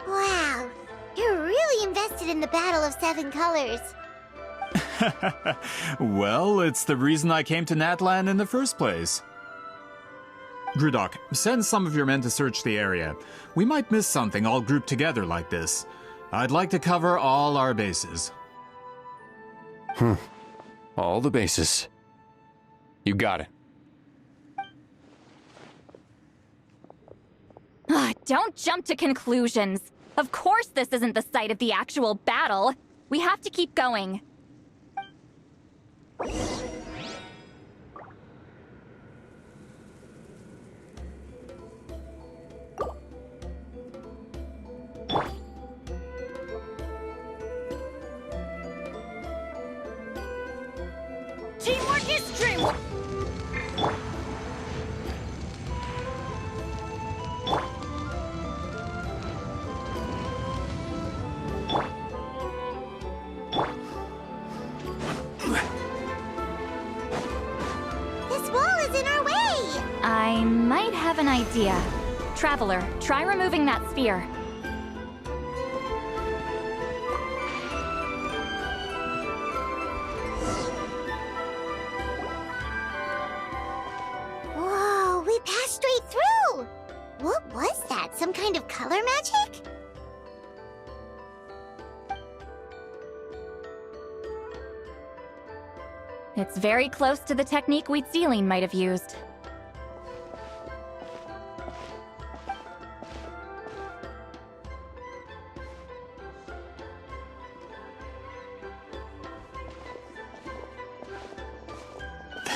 Wow, you're really invested in the Battle of Seven Colors. Well, it's the reason I came to Natlan in the first place. Grudok, send some of your men to search the area. We might miss something all grouped together like this. I'd like to cover all our bases. All the bases. You got it. Don't jump to conclusions. Of course this isn't the site of the actual battle. We have to keep going. Teamwork is true! This wall is in our way! I might have an idea. Traveler, try removing that sphere. Whoa, we passed straight through! What was that? Some kind of color magic? It's very close to the technique Wheatsealing might have used.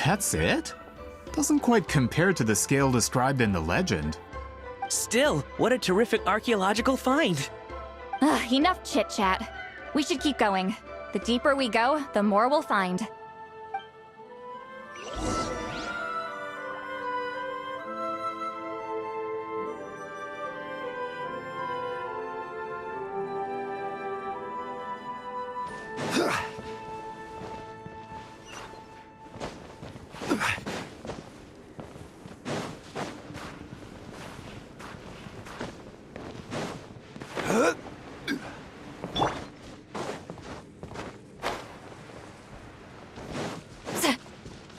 That's it? Doesn't quite compare to the scale described in the legend. Still, what a terrific archaeological find. Enough chit-chat. We should keep going. The deeper we go, the more we'll find.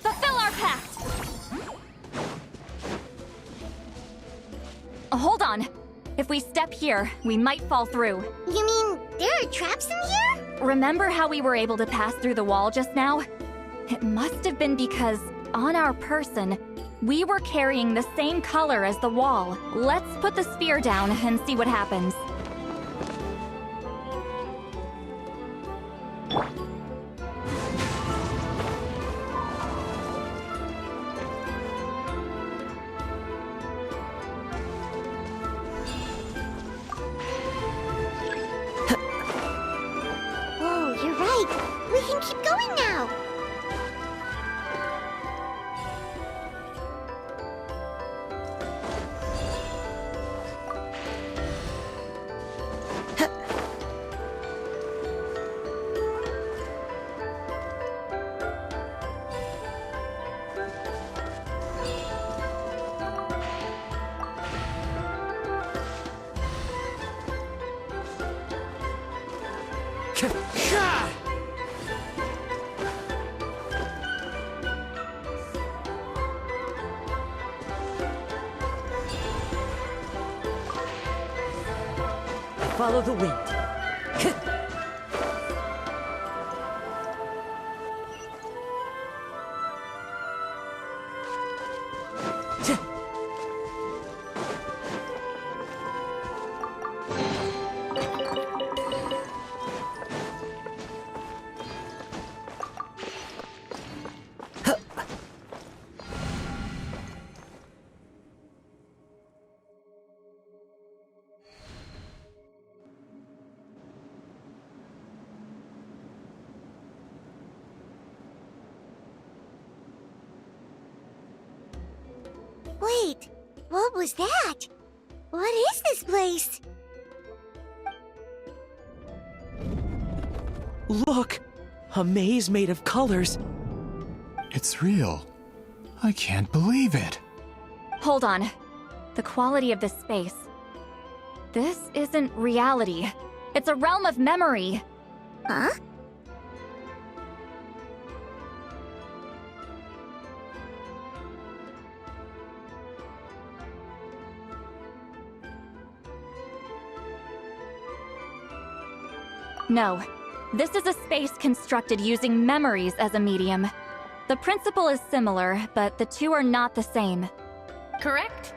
Fulfill our pact! Hold on. If we step here, we might fall through. You mean there are traps in here? Remember how we were able to pass through the wall just now? It must have been because, on our person, we were carrying the same color as the wall. Let's put the sphere down and see what happens. Whoa, you're right. We can keep going now. Follow the wind. Wait, what was that? What is this place? Look! A maze made of colors. It's real. I can't believe it. Hold on. The quality of this space. This isn't reality. It's a realm of memory. Huh? No. This is a space constructed using memories as a medium. The principle is similar, but the two are not the same. Correct?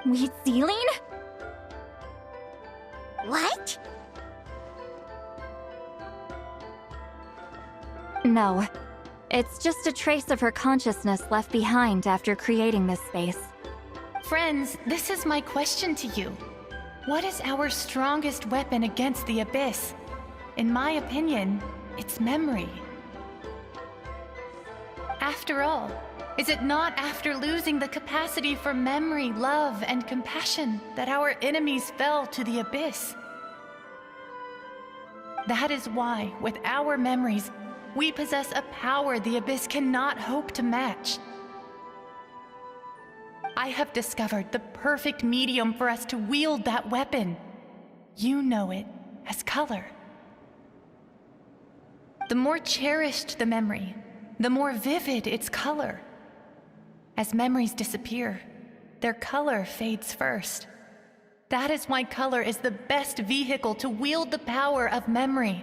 Wheat ceiling? What? No. It's just a trace of her consciousness left behind after creating this space. Friends, this is my question to you. What is our strongest weapon against the Abyss? In my opinion, it's memory. After all, is it not after losing the capacity for memory, love, and compassion that our enemies fell to the Abyss? That is why, with our memories, we possess a power the Abyss cannot hope to match. I have discovered the perfect medium for us to wield that weapon. You know it as color. The more cherished the memory, the more vivid its color. As memories disappear, their color fades first. That is why color is the best vehicle to wield the power of memory.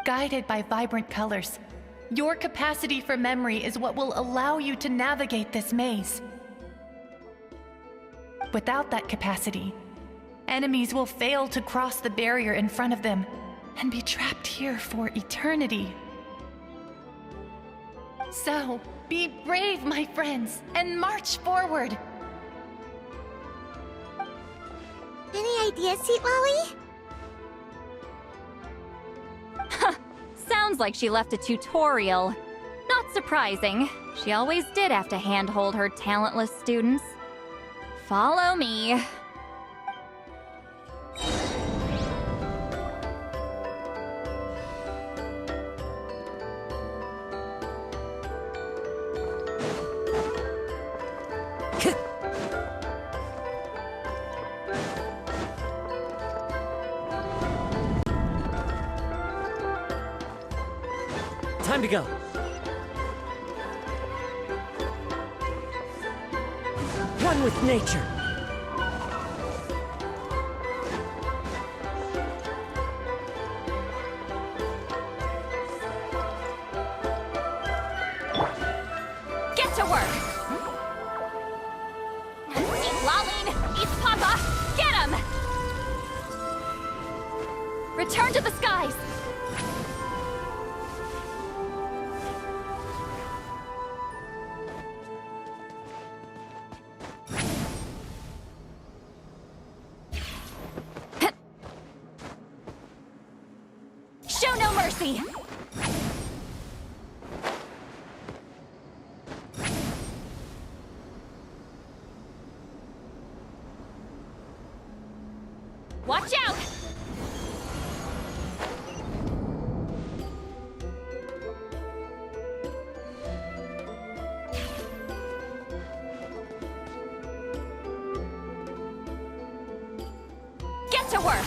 Guided by vibrant colors, your capacity for memory is what will allow you to navigate this maze. Without that capacity, enemies will fail to cross the barrier in front of them and be trapped here for eternity. So, be brave, my friends, and march forward! Any ideas, Sweet Lolly? Sounds like she left a tutorial. Not surprising. She always did have to handhold her talentless students. Follow me. Time to go. One with nature. Get to work! Eat Lalin! Eat Papa! Get him! Return to the skies! Show no mercy! Watch out! Get to work!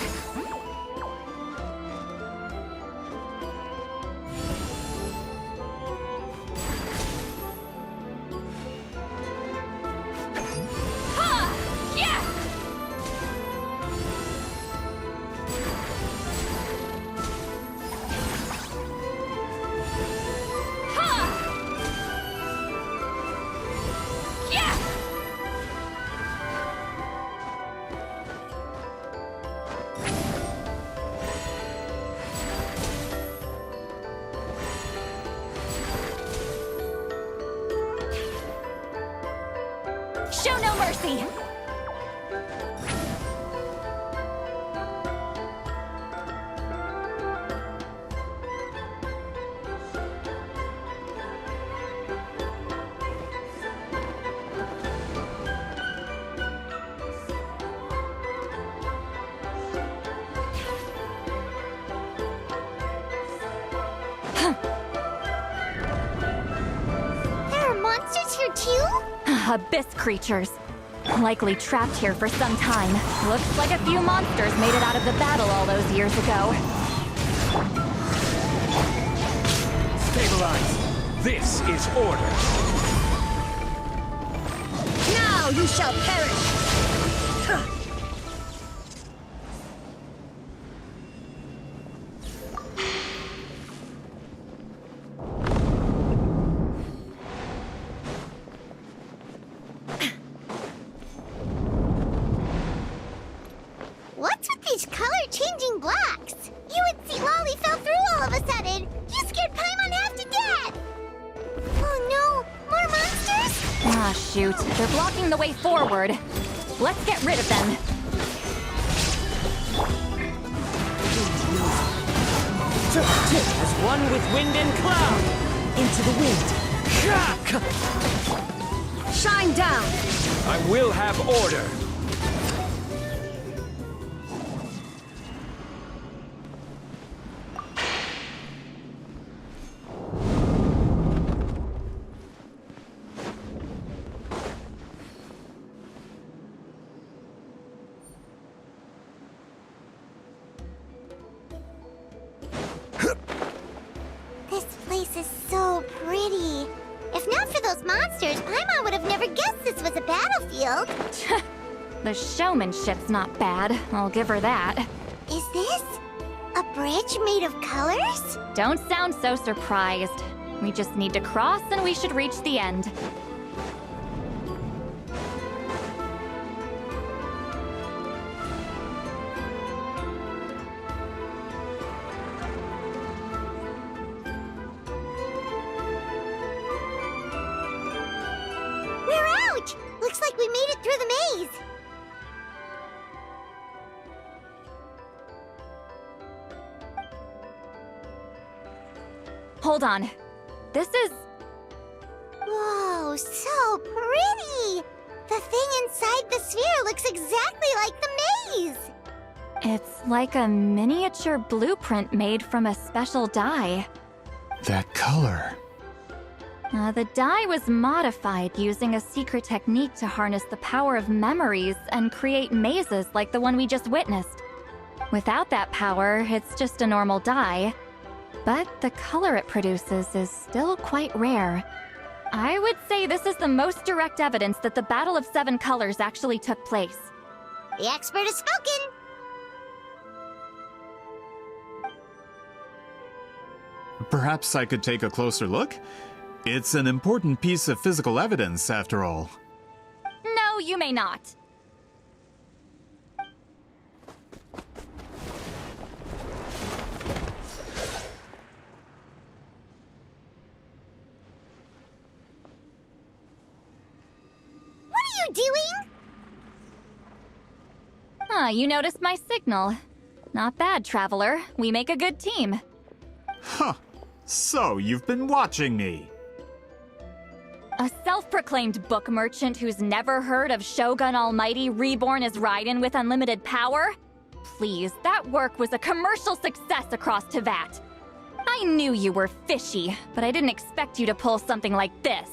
Show no mercy! abyss creatures. Likely trapped here for some time. Looks like a few monsters made it out of the battle all those years ago. Stabilize. This is order. Now you shall perish! What's with these color-changing blocks? You would see Lolly fell through all of a sudden. You scared Paimon half to death. Oh no, more monsters? Ah, shoot. They're blocking the way forward. Let's get rid of them. As one with wind and cloud. Into the wind. Shine down! I will have order. This place is so pretty. If not for those monsters, Paimon would have never guessed this was a battlefield. The showmanship's not bad, I'll give her that. Is this a bridge made of colors? Don't sound so surprised. We just need to cross and we should reach the end. We're out! Looks like we made it through the maze. Hold on. This is... Whoa, so pretty! The thing inside the sphere looks exactly like the maze! It's like a miniature blueprint made from a special dye. That color. The dye was modified using a secret technique to harness the power of memories and create mazes like the one we just witnessed. Without that power, it's just a normal dye. But the color it produces is still quite rare. I would say this is the most direct evidence that the Battle of Seven Colors actually took place. The expert has spoken! Perhaps I could take a closer look? It's an important piece of physical evidence, after all. No, you may not. What are you doing? You noticed my signal. Not bad, Traveler. We make a good team. Huh. So, you've been watching me. A self-proclaimed book merchant who's never heard of Shogun Almighty reborn as Raiden with unlimited power? Please, that work was a commercial success across Teyvat. I knew you were fishy, but I didn't expect you to pull something like this.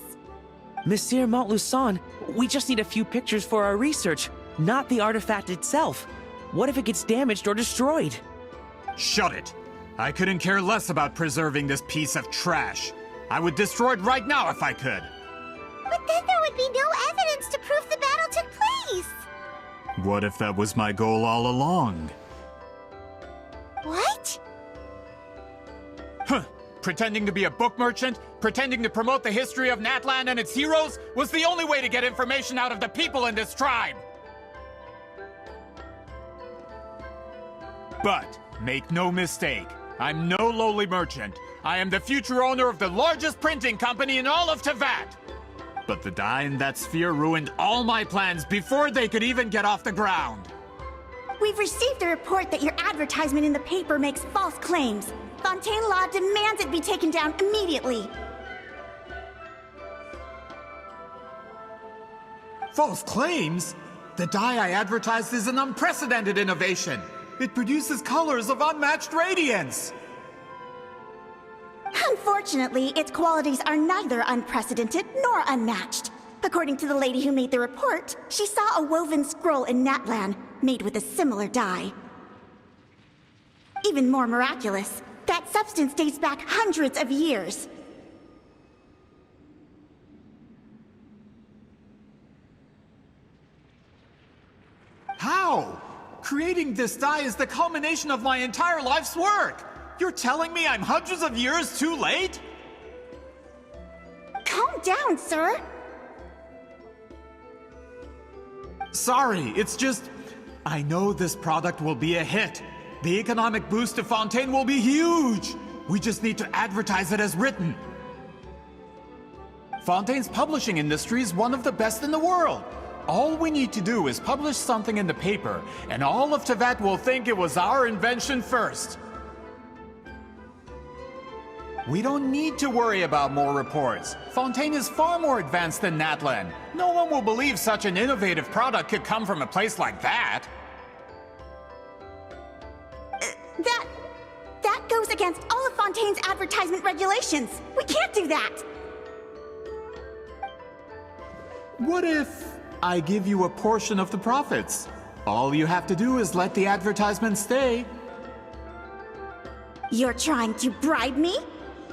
Monsieur Montluçon, we just need a few pictures for our research, not the artifact itself. What if it gets damaged or destroyed? Shut it! I couldn't care less about preserving this piece of trash. I would destroy it right now if I could. But then there would be no evidence to prove the battle took place. What if that was my goal all along? What? Huh. Pretending to be a book merchant, pretending to promote the history of Natlan and its heroes, was the only way to get information out of the people in this tribe! But, make no mistake, I'm no lowly merchant. I am the future owner of the largest printing company in all of Teyvat! But the dye in that sphere ruined all my plans before they could even get off the ground. We've received a report that your advertisement in the paper makes false claims. Fontaine Law demands it be taken down immediately. False claims? The dye I advertised is an unprecedented innovation. It produces colors of unmatched radiance. Unfortunately, its qualities are neither unprecedented nor unmatched. According to the lady who made the report, she saw a woven scroll in Natlan made with a similar dye. Even more miraculous, that substance dates back hundreds of years. How? Creating this dye is the culmination of my entire life's work! You're telling me I'm hundreds of years too late? Calm down, sir! Sorry, it's just... I know this product will be a hit. The economic boost to Fontaine will be huge! We just need to advertise it as written. Fontaine's publishing industry is one of the best in the world. All we need to do is publish something in the paper, and all of Teyvat will think it was our invention first. We don't need to worry about more reports. Fontaine is far more advanced than Natlan. No one will believe such an innovative product could come from a place like that. That goes against all of Fontaine's advertisement regulations. We can't do that. What if I give you a portion of the profits? All you have to do is let the advertisement stay. You're trying to bribe me?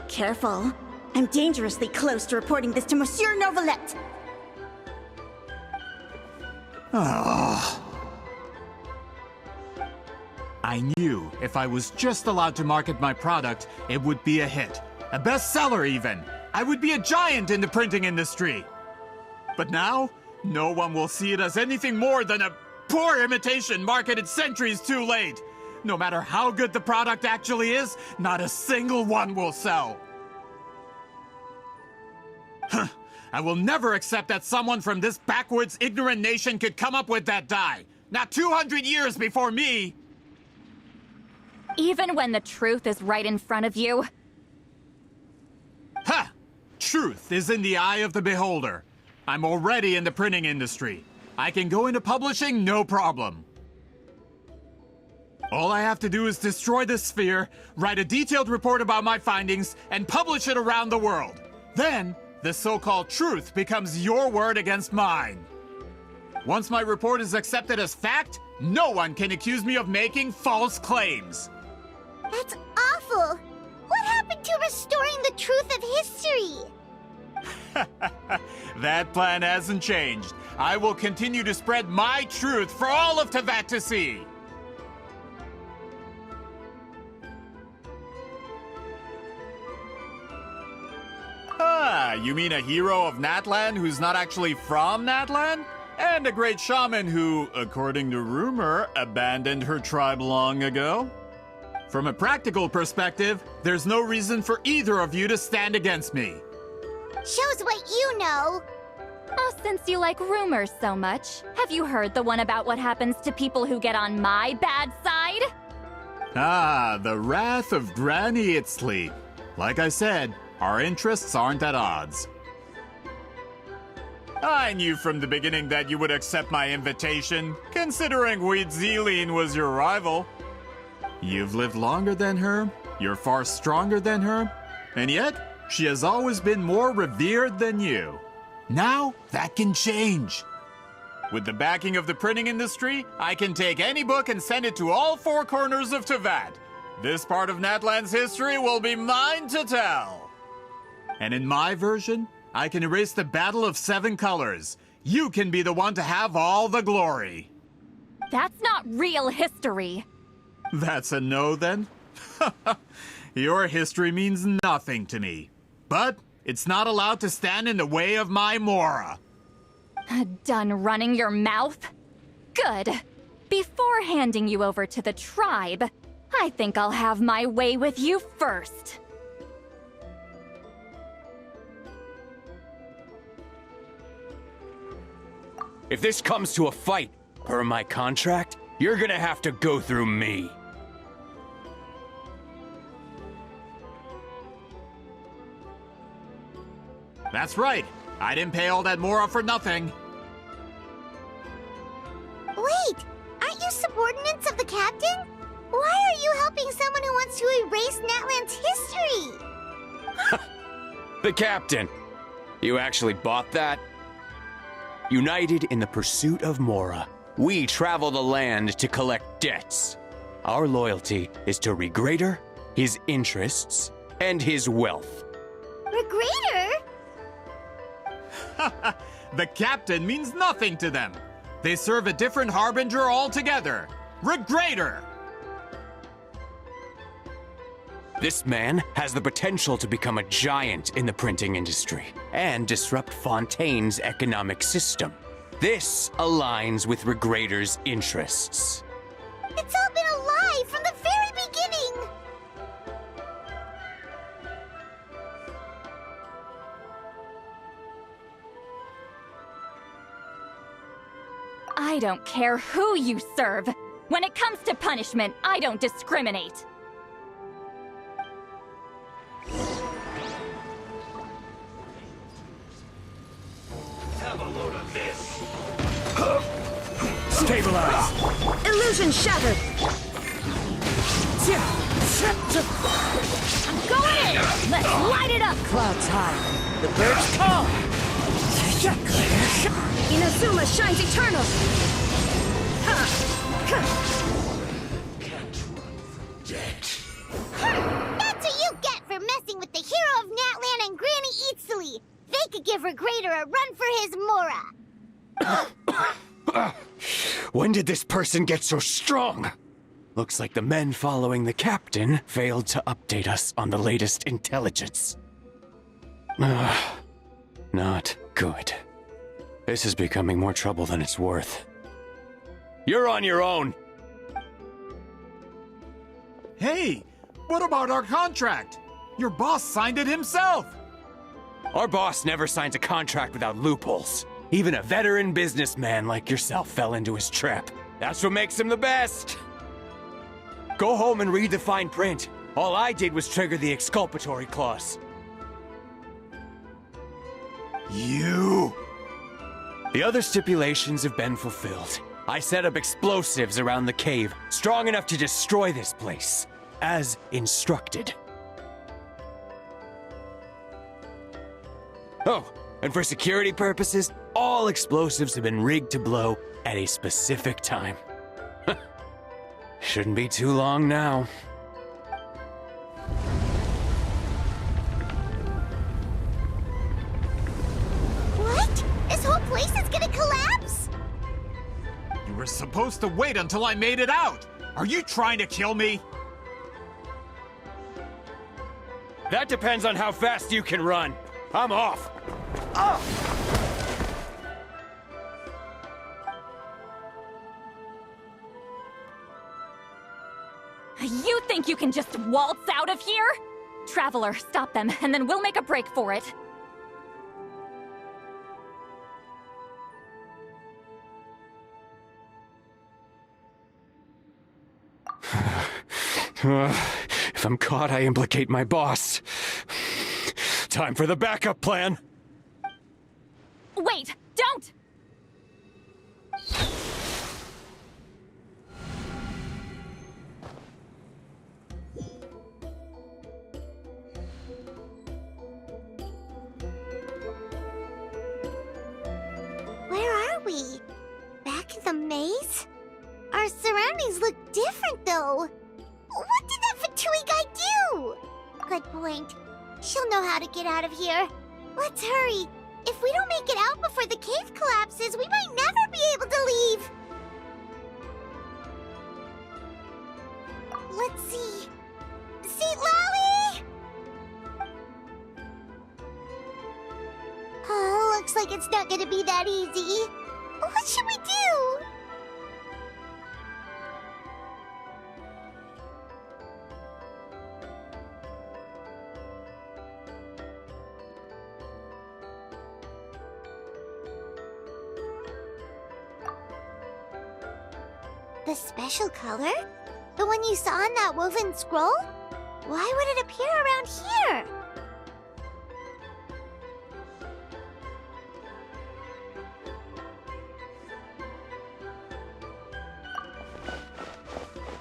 Careful. I'm dangerously close to reporting this to Monsieur Novelette. I knew if I was just allowed to market my product, it would be a hit. A bestseller even. I would be a giant in the printing industry. But now, no one will see it as anything more than a poor imitation marketed centuries too late. No matter how good the product actually is, not a single one will sell. I will never accept that someone from this backwoods, ignorant nation could come up with that dye. Not 200 years before me! Even when the truth is right in front of you? Ha! Truth is in the eye of the beholder. I'm already in the printing industry. I can go into publishing, no problem. All I have to do is destroy this sphere, write a detailed report about my findings, and publish it around the world. Then, the so-called truth becomes your word against mine. Once my report is accepted as fact, no one can accuse me of making false claims. That's awful! What happened to restoring the truth of history? That plan hasn't changed. I will continue to spread my truth for all of Teyvat to see. Ah, you mean a hero of Natlan who's not actually from Natlan? And a great shaman who, according to rumor, abandoned her tribe long ago? From a practical perspective, there's no reason for either of you to stand against me. Shows what you know. Oh, since you like rumors so much, have you heard the one about what happens to people who get on my bad side? Ah, the wrath of Granny Itzley. Like I said, our interests aren't at odds. I knew from the beginning that you would accept my invitation, considering Huitziline was your rival. You've lived longer than her, you're far stronger than her, and yet, she has always been more revered than you. Now, that can change. With the backing of the printing industry, I can take any book and send it to all four corners of Teyvat. This part of Natlan's history will be mine to tell. And in my version, I can erase the Battle of Seven Colors. You can be the one to have all the glory. That's not real history. That's a no, then? Your history means nothing to me. But it's not allowed to stand in the way of my Mora. Done running your mouth? Good. Before handing you over to the tribe, I think I'll have my way with you first. If this comes to a fight, per my contract, you're gonna have to go through me. That's right. I didn't pay all that Mora for nothing. Wait, aren't you subordinates of the captain? Why are you helping someone who wants to erase Natlan's history? The captain. You actually bought that? United in the pursuit of Mora, we travel the land to collect debts. Our loyalty is to Regrader, his interests, and his wealth. Regrader? The captain means nothing to them. They serve a different harbinger altogether. Regrader! This man has the potential to become a giant in the printing industry and disrupt Fontaine's economic system. This aligns with Regrader's interests. It's all been a lie from the very beginning! I don't care who you serve. When it comes to punishment, I don't discriminate. Have a load of this. Stabilize! Illusion shattered! I'm going in! Let's light it up! Clouds high. The birds come! Inazuma shines eternal! That's what you get for messing with the hero of Natlan and Granny Eatsley! They could give Regrader a run for his Mora! When did this person get so strong? Looks like the men following the captain failed to update us on the latest intelligence. Not good. This is becoming more trouble than it's worth. You're on your own! Hey, what about our contract? Your boss signed it himself! Our boss never signs a contract without loopholes. Even a veteran businessman like yourself fell into his trap. That's what makes him the best! Go home and read the fine print. All I did was trigger the exculpatory clause. You! The other stipulations have been fulfilled. I set up explosives around the cave, strong enough to destroy this place, as instructed. Oh, and for security purposes, all explosives have been rigged to blow at a specific time. Shouldn't be too long now. What? This whole place is gonna collapse? You were supposed to wait until I made it out! Are you trying to kill me? That depends on how fast you can run. I'm off. Ah! You think you can just waltz out of here? Traveler, stop them, and then we'll make a break for it. If I'm caught, I implicate my boss. Time for the backup plan. Wait, don't! Where are we? Back in the maze? Our surroundings look different, though. What did that Fatui guy do? Good point. She'll know how to get out of here. Let's hurry. If we don't make it out before the cave collapses, we might never be able to leave. Let's see. See, Lolly? Oh, looks like it's not gonna be that easy. What should we do? The special color? The one you saw in that woven scroll? Why would it appear around here?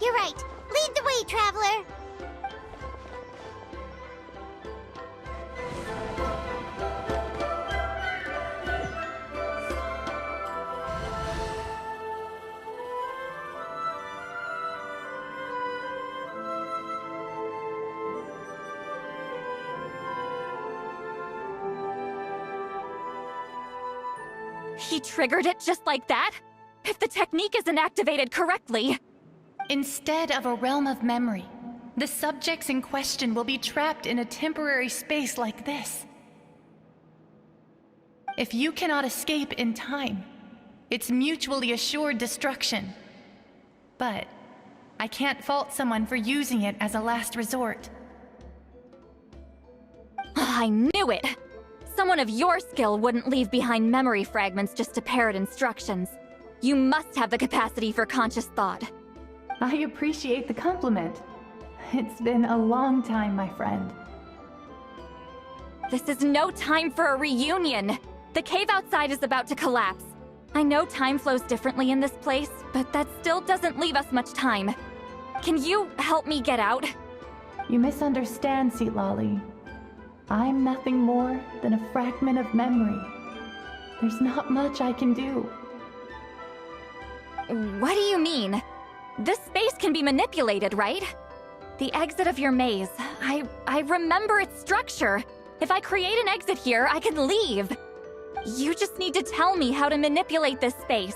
You're right. Lead the way, traveler. He triggered it just like that? If the technique isn't activated correctly... Instead of a realm of memory, the subjects in question will be trapped in a temporary space like this. If you cannot escape in time, it's mutually assured destruction. But I can't fault someone for using it as a last resort. I knew it! Someone of your skill wouldn't leave behind memory fragments just to parrot instructions. You must have the capacity for conscious thought. I appreciate the compliment. It's been a long time, my friend. This is no time for a reunion! The cave outside is about to collapse. I know time flows differently in this place, but that still doesn't leave us much time. Can you help me get out? You misunderstand, Seatlali. I'm nothing more than a fragment of memory. There's not much I can do. What do you mean? This space can be manipulated, right? The exit of your maze. I remember its structure. If I create an exit here, I can leave. You just need to tell me how to manipulate this space.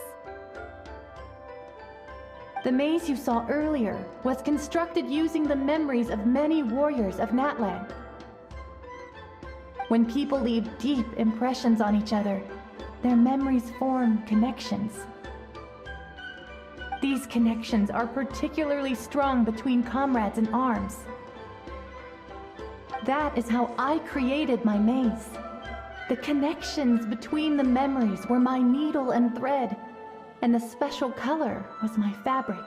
The maze you saw earlier was constructed using the memories of many warriors of Natlan. When people leave deep impressions on each other, their memories form connections. These connections are particularly strong between comrades in arms. That is how I created my maze. The connections between the memories were my needle and thread, and the special color was my fabric.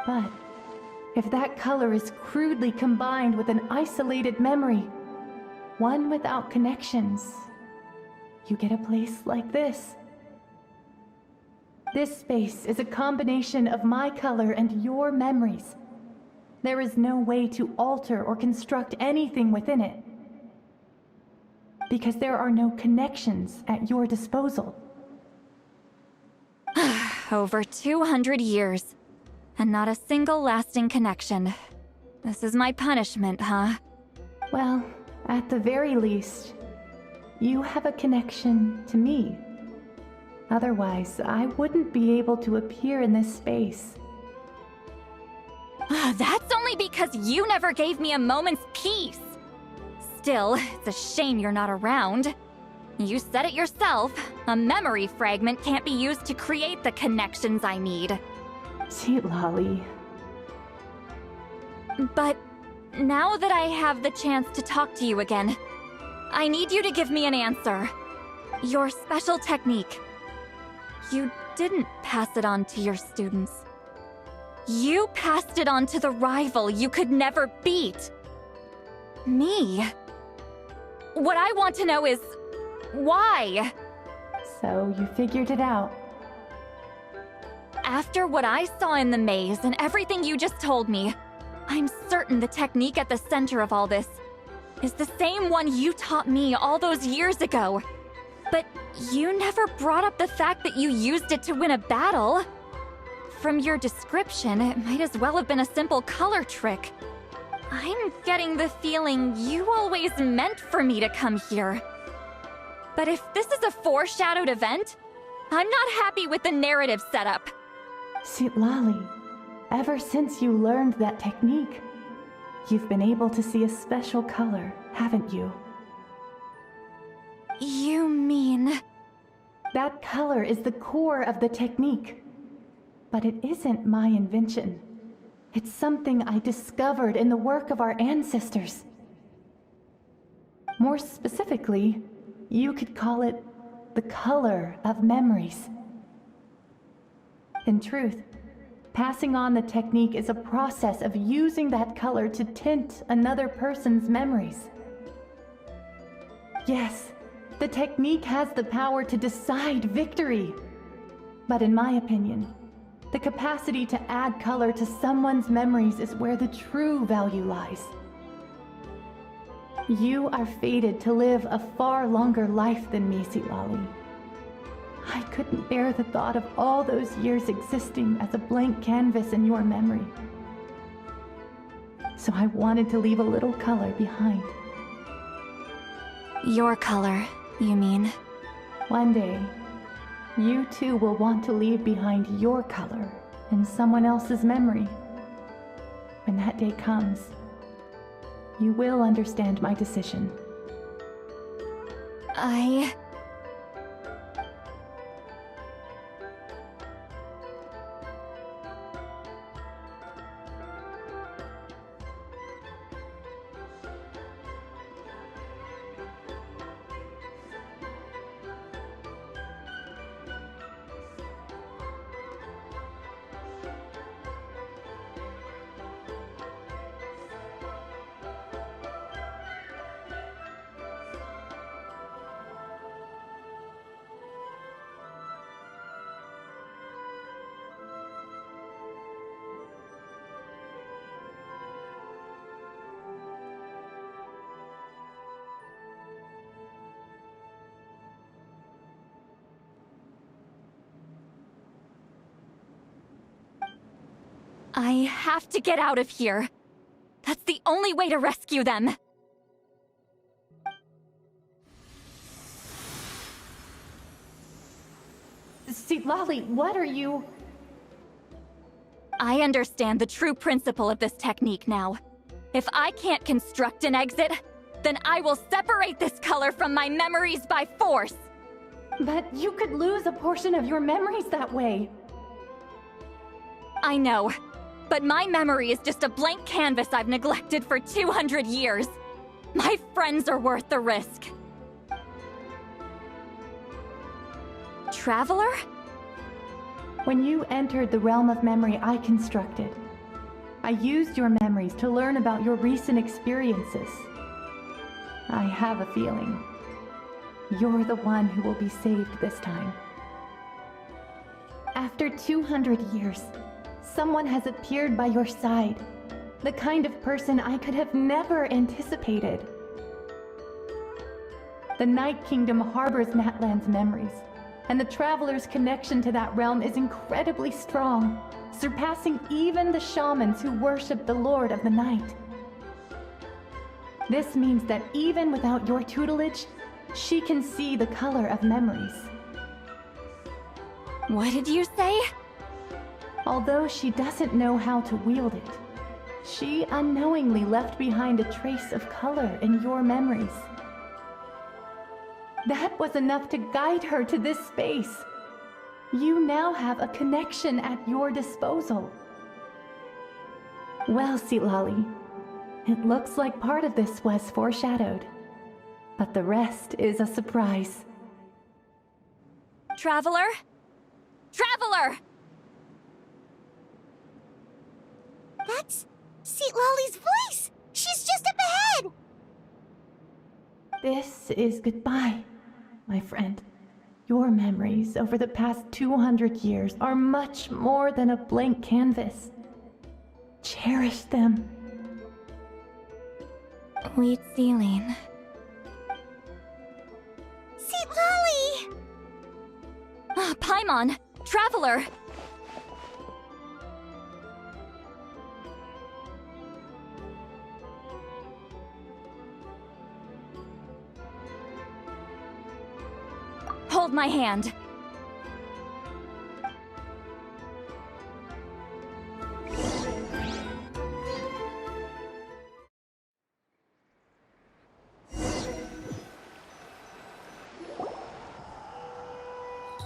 But if that color is crudely combined with an isolated memory, one without connections, you get a place like this. This space is a combination of my color and your memories. There is no way to alter or construct anything within it, because there are no connections at your disposal. Over 200 years, and not a single lasting connection. This is my punishment, huh? Well, at the very least, you have a connection to me. Otherwise, I wouldn't be able to appear in this space. That's only because you never gave me a moment's peace. Still, it's a shame you're not around. You said it yourself. A memory fragment can't be used to create the connections I need. Seatlali. But now that I have the chance to talk to you again, I need you to give me an answer. Your special technique. You didn't pass it on to your students. You passed it on to the rival you could never beat. Me. What I want to know is, why? So you figured it out. After what I saw in the maze and everything you just told me, I'm certain the technique at the center of all this is the same one you taught me all those years ago. But you never brought up the fact that you used it to win a battle. From your description, it might as well have been a simple color trick. I'm getting the feeling you always meant for me to come here. But if this is a foreshadowed event, I'm not happy with the narrative setup. Seatlali, ever since you learned that technique, you've been able to see a special color, haven't you? You mean... That color is the core of the technique. But it isn't my invention. It's something I discovered in the work of our ancestors. More specifically, you could call it the color of memories. In truth, passing on the technique is a process of using that color to tint another person's memories. Yes, the technique has the power to decide victory. But in my opinion, the capacity to add color to someone's memories is where the true value lies. You are fated to live a far longer life than me, Seatlali. I couldn't bear the thought of all those years existing as a blank canvas in your memory. So I wanted to leave a little color behind. Your color, you mean? One day, you too will want to leave behind your color in someone else's memory. When that day comes, you will understand my decision. I have to get out of here. That's the only way to rescue them. Citlali, what are you... I understand the true principle of this technique now. If I can't construct an exit, then I will separate this color from my memories by force. But you could lose a portion of your memories that way. I know, but my memory is just a blank canvas I've neglected for 200 years. My friends are worth the risk. Traveler? When you entered the realm of memory I constructed, I used your memories to learn about your recent experiences. I have a feeling you're the one who will be saved this time. After 200 years, someone has appeared by your side. The kind of person I could have never anticipated. The Night Kingdom harbors Natlan's memories, and the Traveler's connection to that realm is incredibly strong, surpassing even the shamans who worship the Lord of the Night. This means that even without your tutelage, she can see the color of memories. What did you say? Although she doesn't know how to wield it, she unknowingly left behind a trace of color in your memories. That was enough to guide her to this space. You now have a connection at your disposal. Well, Citlali, it looks like part of this was foreshadowed, but the rest is a surprise. Traveler? Traveler! That's Citlali's voice! She's just up ahead! This is goodbye, my friend. Your memories over the past 200 years are much more than a blank canvas. Cherish them. Wheat ceiling. Citlali! Paimon! Traveler! Hold my hand.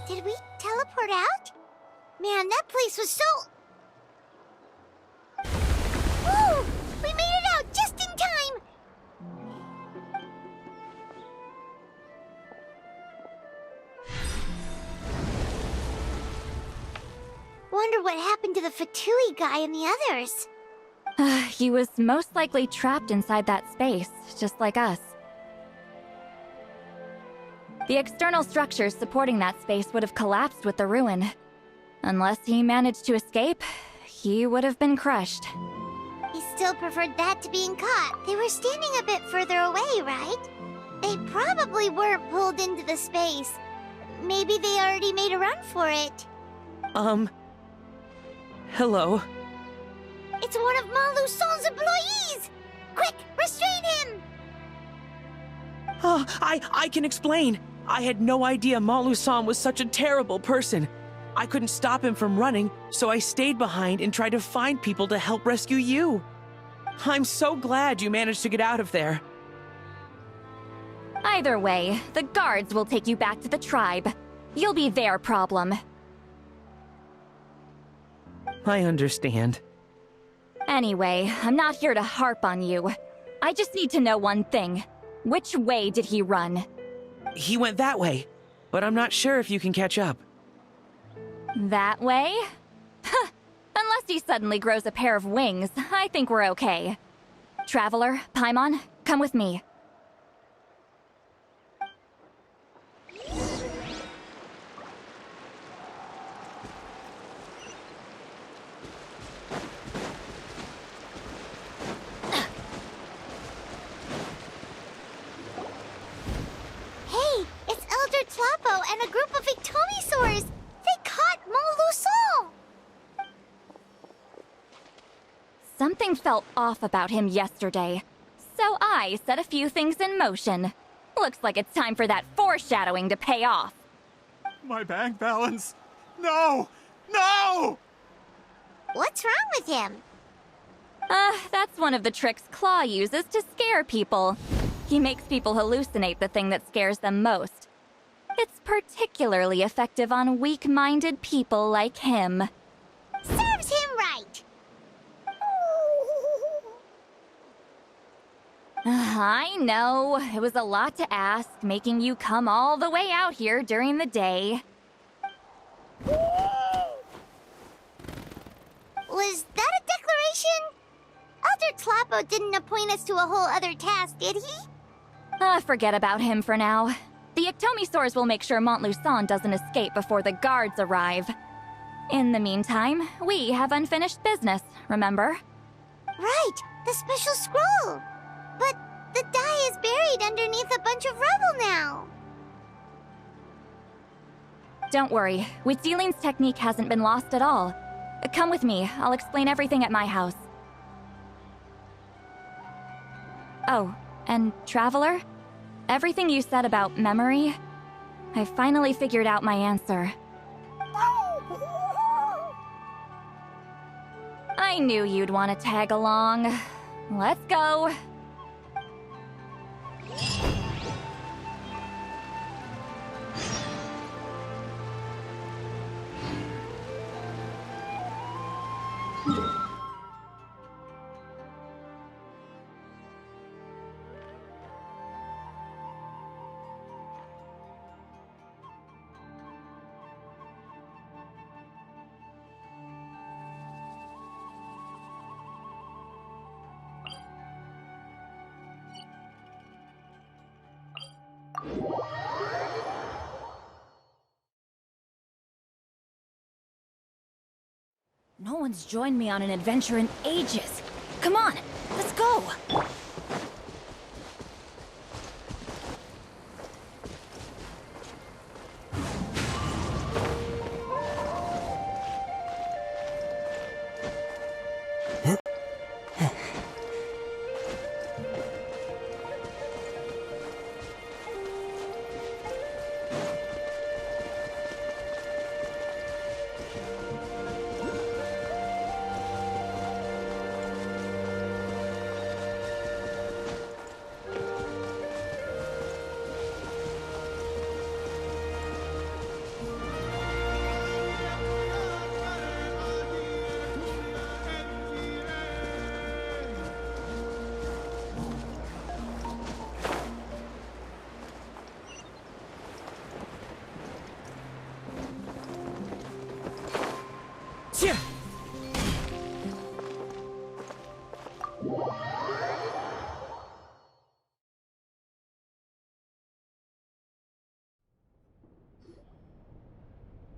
Did we teleport out? Man, that place was so... Woo! We made it out just in time! Wonder what happened to the Fatui guy and the others. He was most likely trapped inside that space, just like us. The external structures supporting that space would have collapsed with the ruin. Unless he managed to escape, he would have been crushed. He still preferred that to being caught. They were standing a bit further away, right? They probably weren't pulled into the space. Maybe they already made a run for it. Hello? It's one of Maluson's employees! Quick, restrain him! I can explain. I had no idea Montluçon was such a terrible person. I couldn't stop him from running, so I stayed behind and tried to find people to help rescue you. I'm so glad you managed to get out of there. Either way, the guards will take you back to the tribe. You'll be their problem. I understand. Anyway, I'm not here to harp on you. I just need to know one thing. Which way did he run? He went that way, but I'm not sure if you can catch up. That way? Huh. Unless he suddenly grows a pair of wings, I think we're okay. Traveler, Paimon, come with me. Hey, it's Elder Tlapo and a group of Victomisaurs! They caught Montluçon! Something felt off about him yesterday, so I set a few things in motion. Looks like it's time for that foreshadowing to pay off. My bank balance! No! No! What's wrong with him? That's one of the tricks Claw uses to scare people. He makes people hallucinate the thing that scares them most. It's particularly effective on weak-minded people like him. Serves him right! I know, it was a lot to ask, making you come all the way out here during the day. Was that a declaration? Elder Tlapo didn't appoint us to a whole other task, did he? Forget about him for now. The Ectomisaurs will make sure Montluçon doesn't escape before the guards arrive. In the meantime, we have unfinished business, remember? Right, the special scroll. But the die is buried underneath a bunch of rubble now. Don't worry, Huitzilin's technique hasn't been lost at all. Come with me, I'll explain everything at my house. Oh, and Traveler? Everything you said about memory, I finally figured out my answer. I knew you'd want to tag along. Let's go. No one's joined me on an adventure in ages. Come on, let's go!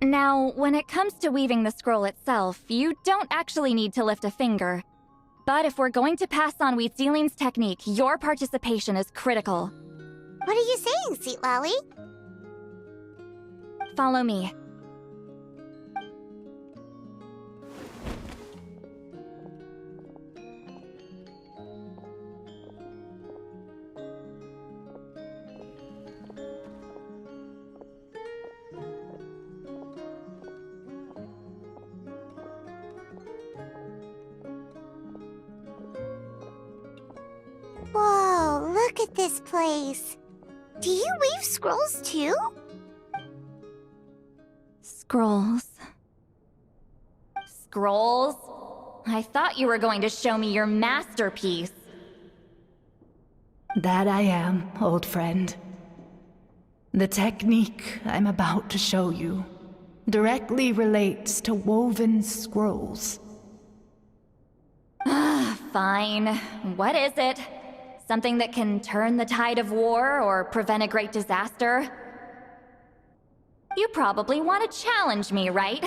Now, when it comes to weaving the scroll itself, you don't actually need to lift a finger. But if we're going to pass on Huitzilin's technique, your participation is critical. What are you saying, Sweet Lolly? Follow me. this place. Do you weave scrolls too? Scrolls. Scrolls? I thought you were going to show me your masterpiece. That I am, old friend. The technique I'm about to show you directly relates to woven scrolls. Fine. What is it? Something that can turn the tide of war or prevent a great disaster? You probably want to challenge me, right?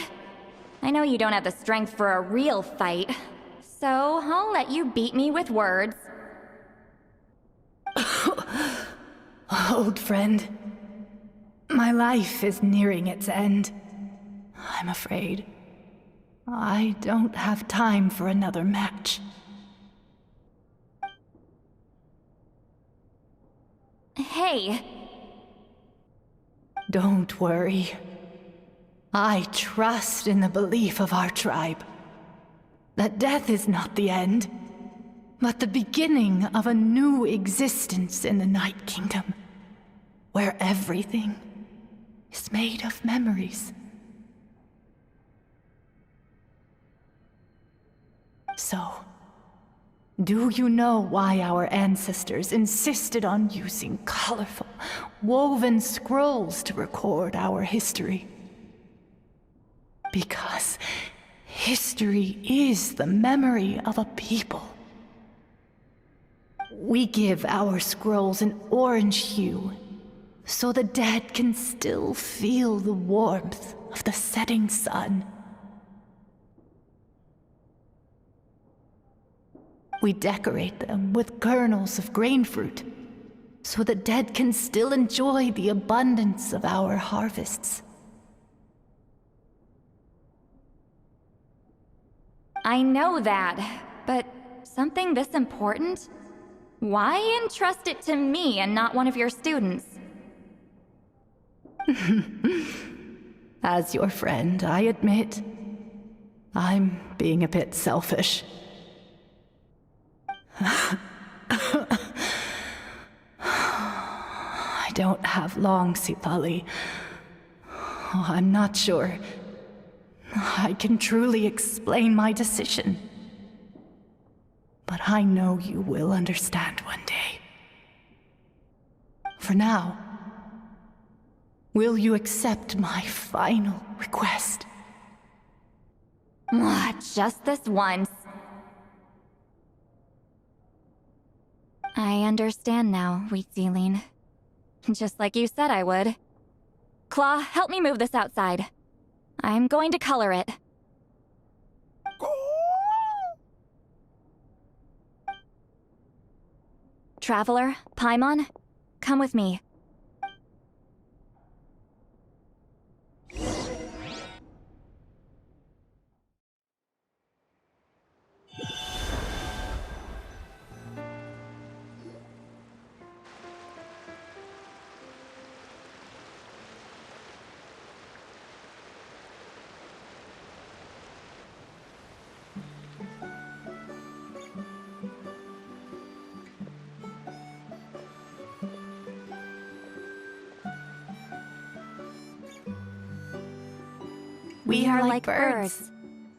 I know you don't have the strength for a real fight, so I'll let you beat me with words. Old friend, my life is nearing its end. I'm afraid I don't have time for another match. Hey. Don't worry. I trust in the belief of our tribe that death is not the end, but the beginning of a new existence in the Night Kingdom, where everything is made of memories. So, do you know why our ancestors insisted on using colorful, woven scrolls to record our history? Because history is the memory of a people. We give our scrolls an orange hue, so the dead can still feel the warmth of the setting sun. We decorate them with kernels of grain fruit, so the dead can still enjoy the abundance of our harvests. I know that, but something this important? Why entrust it to me and not one of your students? As your friend, I admit, I'm being a bit selfish. I don't have long, Sipali. I'm not sure I can truly explain my decision. But I know you will understand one day. For now, will you accept my final request? Just this once. I understand now, Wheatsealing. Just like you said I would. Claw, help me move this outside. I'm going to color it. Traveler, Paimon, come with me. We are like birds,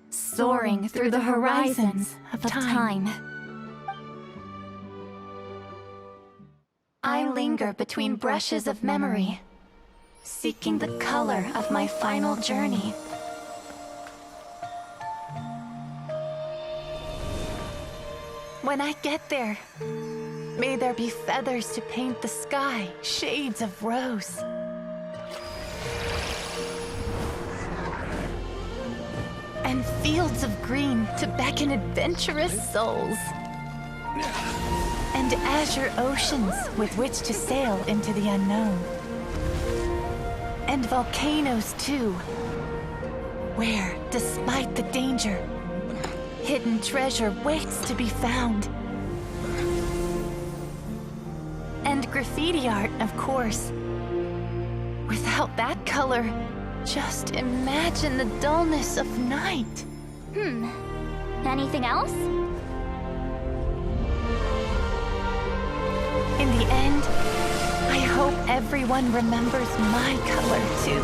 soaring through the horizons of time. I linger between brushes of memory, seeking the color of my final journey. When I get there, may there be feathers to paint the sky, shades of rose. And fields of green to beckon adventurous souls. And azure oceans with which to sail into the unknown. And volcanoes too, where, despite the danger, hidden treasure waits to be found. And graffiti art, of course. Without that color, just imagine the dullness of night. Anything else? In the end, I hope everyone remembers my color too.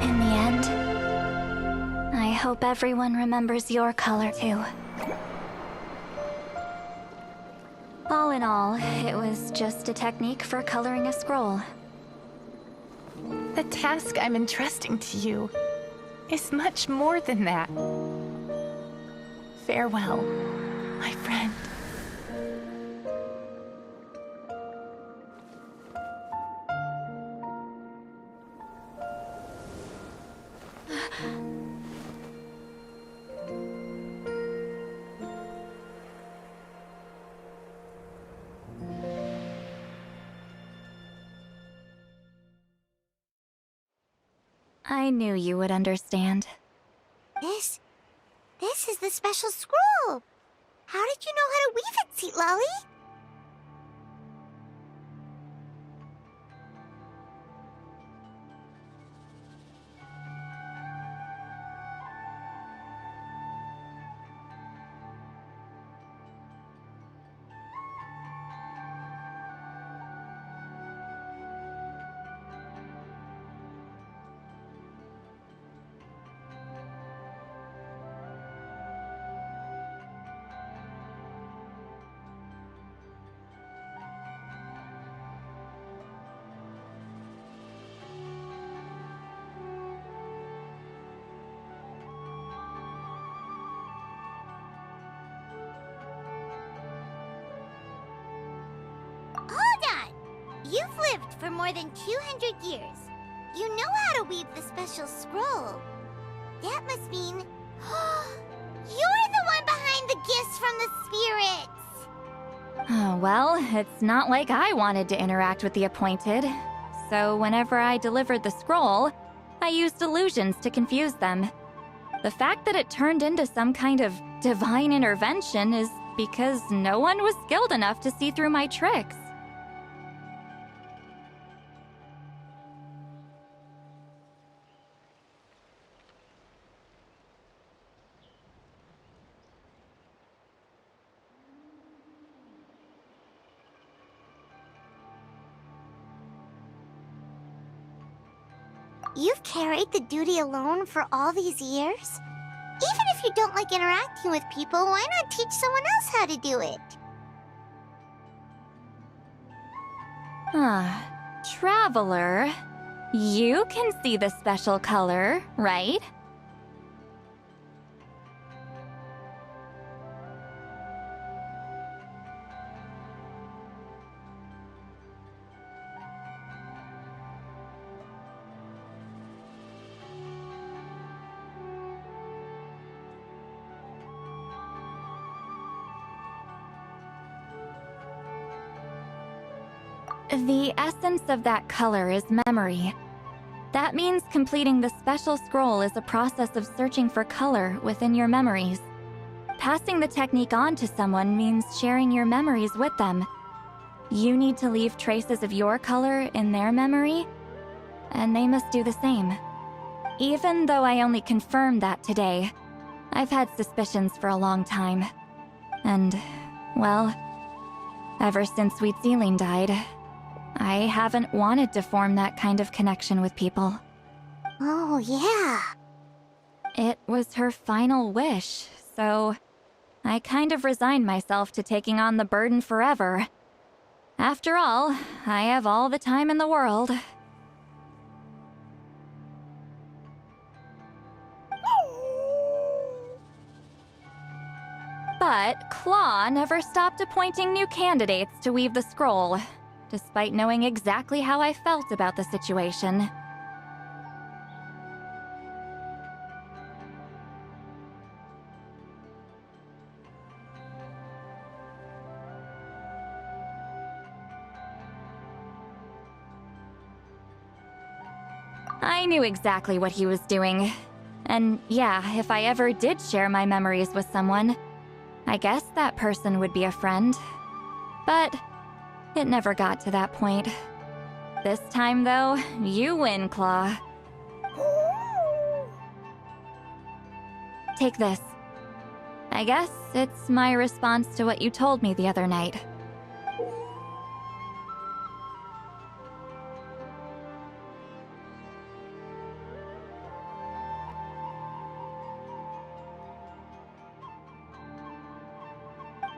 In the end, I hope everyone remembers your color too. All in all, it was just a technique for coloring a scroll. The task I'm entrusting to you is much more than that. Farewell, my friend. I knew you would understand. This is the special scroll. How did you know how to weave it, Seat Lolly? You've lived for more than 200 years. You know how to weave the special scroll. That must mean... you're the one behind the gifts from the spirits! Oh, well, it's not like I wanted to interact with the appointed. So whenever I delivered the scroll, I used illusions to confuse them. The fact that it turned into some kind of divine intervention is because no one was skilled enough to see through my tricks. You've carried the duty alone for all these years? Even if you don't like interacting with people, why not teach someone else how to do it? Traveler, you can see the special color, right? The essence of that color is memory. That means completing the special scroll is a process of searching for color within your memories. Passing the technique on to someone means sharing your memories with them. You need to leave traces of your color in their memory, and they must do the same. Even though I only confirmed that today, I've had suspicions for a long time. And, well, ever since Sweet Celine died, I haven't wanted to form that kind of connection with people. Oh, yeah. It was her final wish, so I kind of resigned myself to taking on the burden forever. After all, I have all the time in the world. But Claw never stopped appointing new candidates to weave the scroll, despite knowing exactly how I felt about the situation. I knew exactly what he was doing. And yeah, if I ever did share my memories with someone, I guess that person would be a friend. But It never got to that point. This time, though, you win, Claw. Take this. I guess it's my response to what you told me the other night.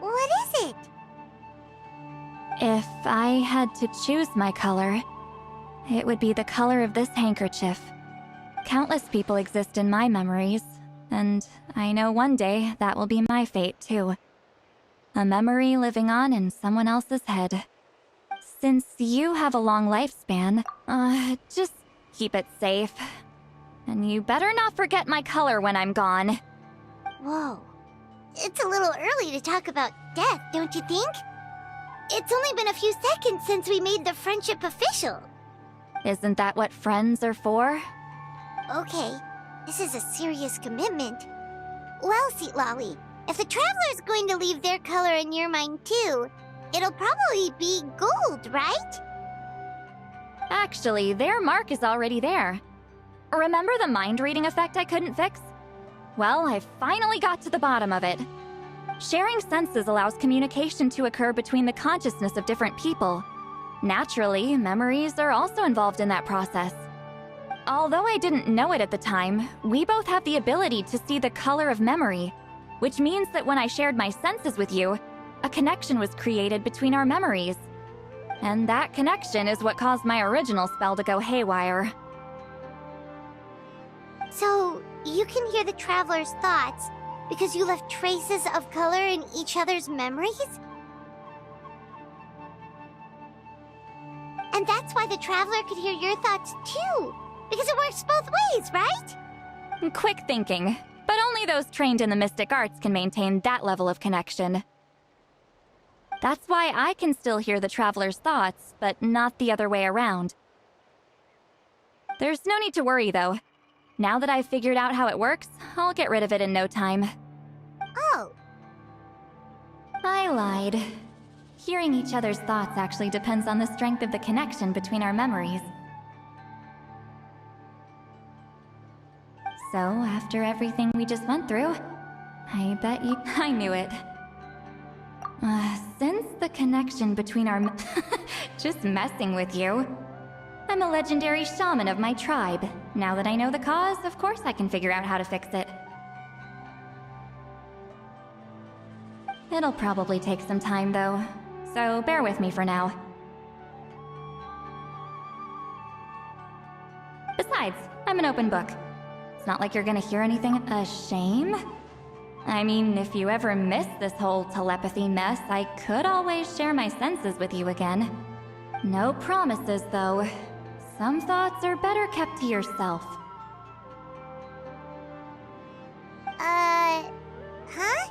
What is it? If I had to choose my color, it would be the color of this handkerchief. Countless people exist in my memories, and I know one day that will be my fate too. A memory living on in someone else's head. Since you have a long lifespan, just keep it safe. And you better not forget my color when I'm gone. Whoa. It's a little early to talk about death, don't you think? It's only been a few seconds since we made the friendship official. Isn't that what friends are for? Okay, this is a serious commitment. Well, Seat Lolly, if the Traveler's going to leave their color in your mind too, it'll probably be gold, right? Actually, their mark is already there. Remember the mind-reading effect I couldn't fix? Well, I finally got to the bottom of it. Sharing senses allows communication to occur between the consciousness of different people. Naturally, memories are also involved in that process. Although I didn't know it at the time, we both have the ability to see the color of memory, which means that when I shared my senses with you, a connection was created between our memories. And that connection is what caused my original spell to go haywire. So, you can hear the Traveler's thoughts because you left traces of color in each other's memories? And that's why the Traveler could hear your thoughts too, because it works both ways, right? Quick thinking, but only those trained in the mystic arts can maintain that level of connection. That's why I can still hear the Traveler's thoughts, but not the other way around. There's no need to worry, though. Now that I've figured out how it works, I'll get rid of it in no time. Oh. I lied. Hearing each other's thoughts actually depends on the strength of the connection between our memories. So, after everything we just went through, I bet you... I knew it. Since the connection between our... just messing with you. I'm a legendary shaman of my tribe. Now that I know the cause, of course I can figure out how to fix it. It'll probably take some time, though. So bear with me for now. Besides, I'm an open book. It's not like you're gonna hear anything a shame. I mean, if you ever miss this whole telepathy mess, I could always share my senses with you again. No promises, though. Some thoughts are better kept to yourself. Huh?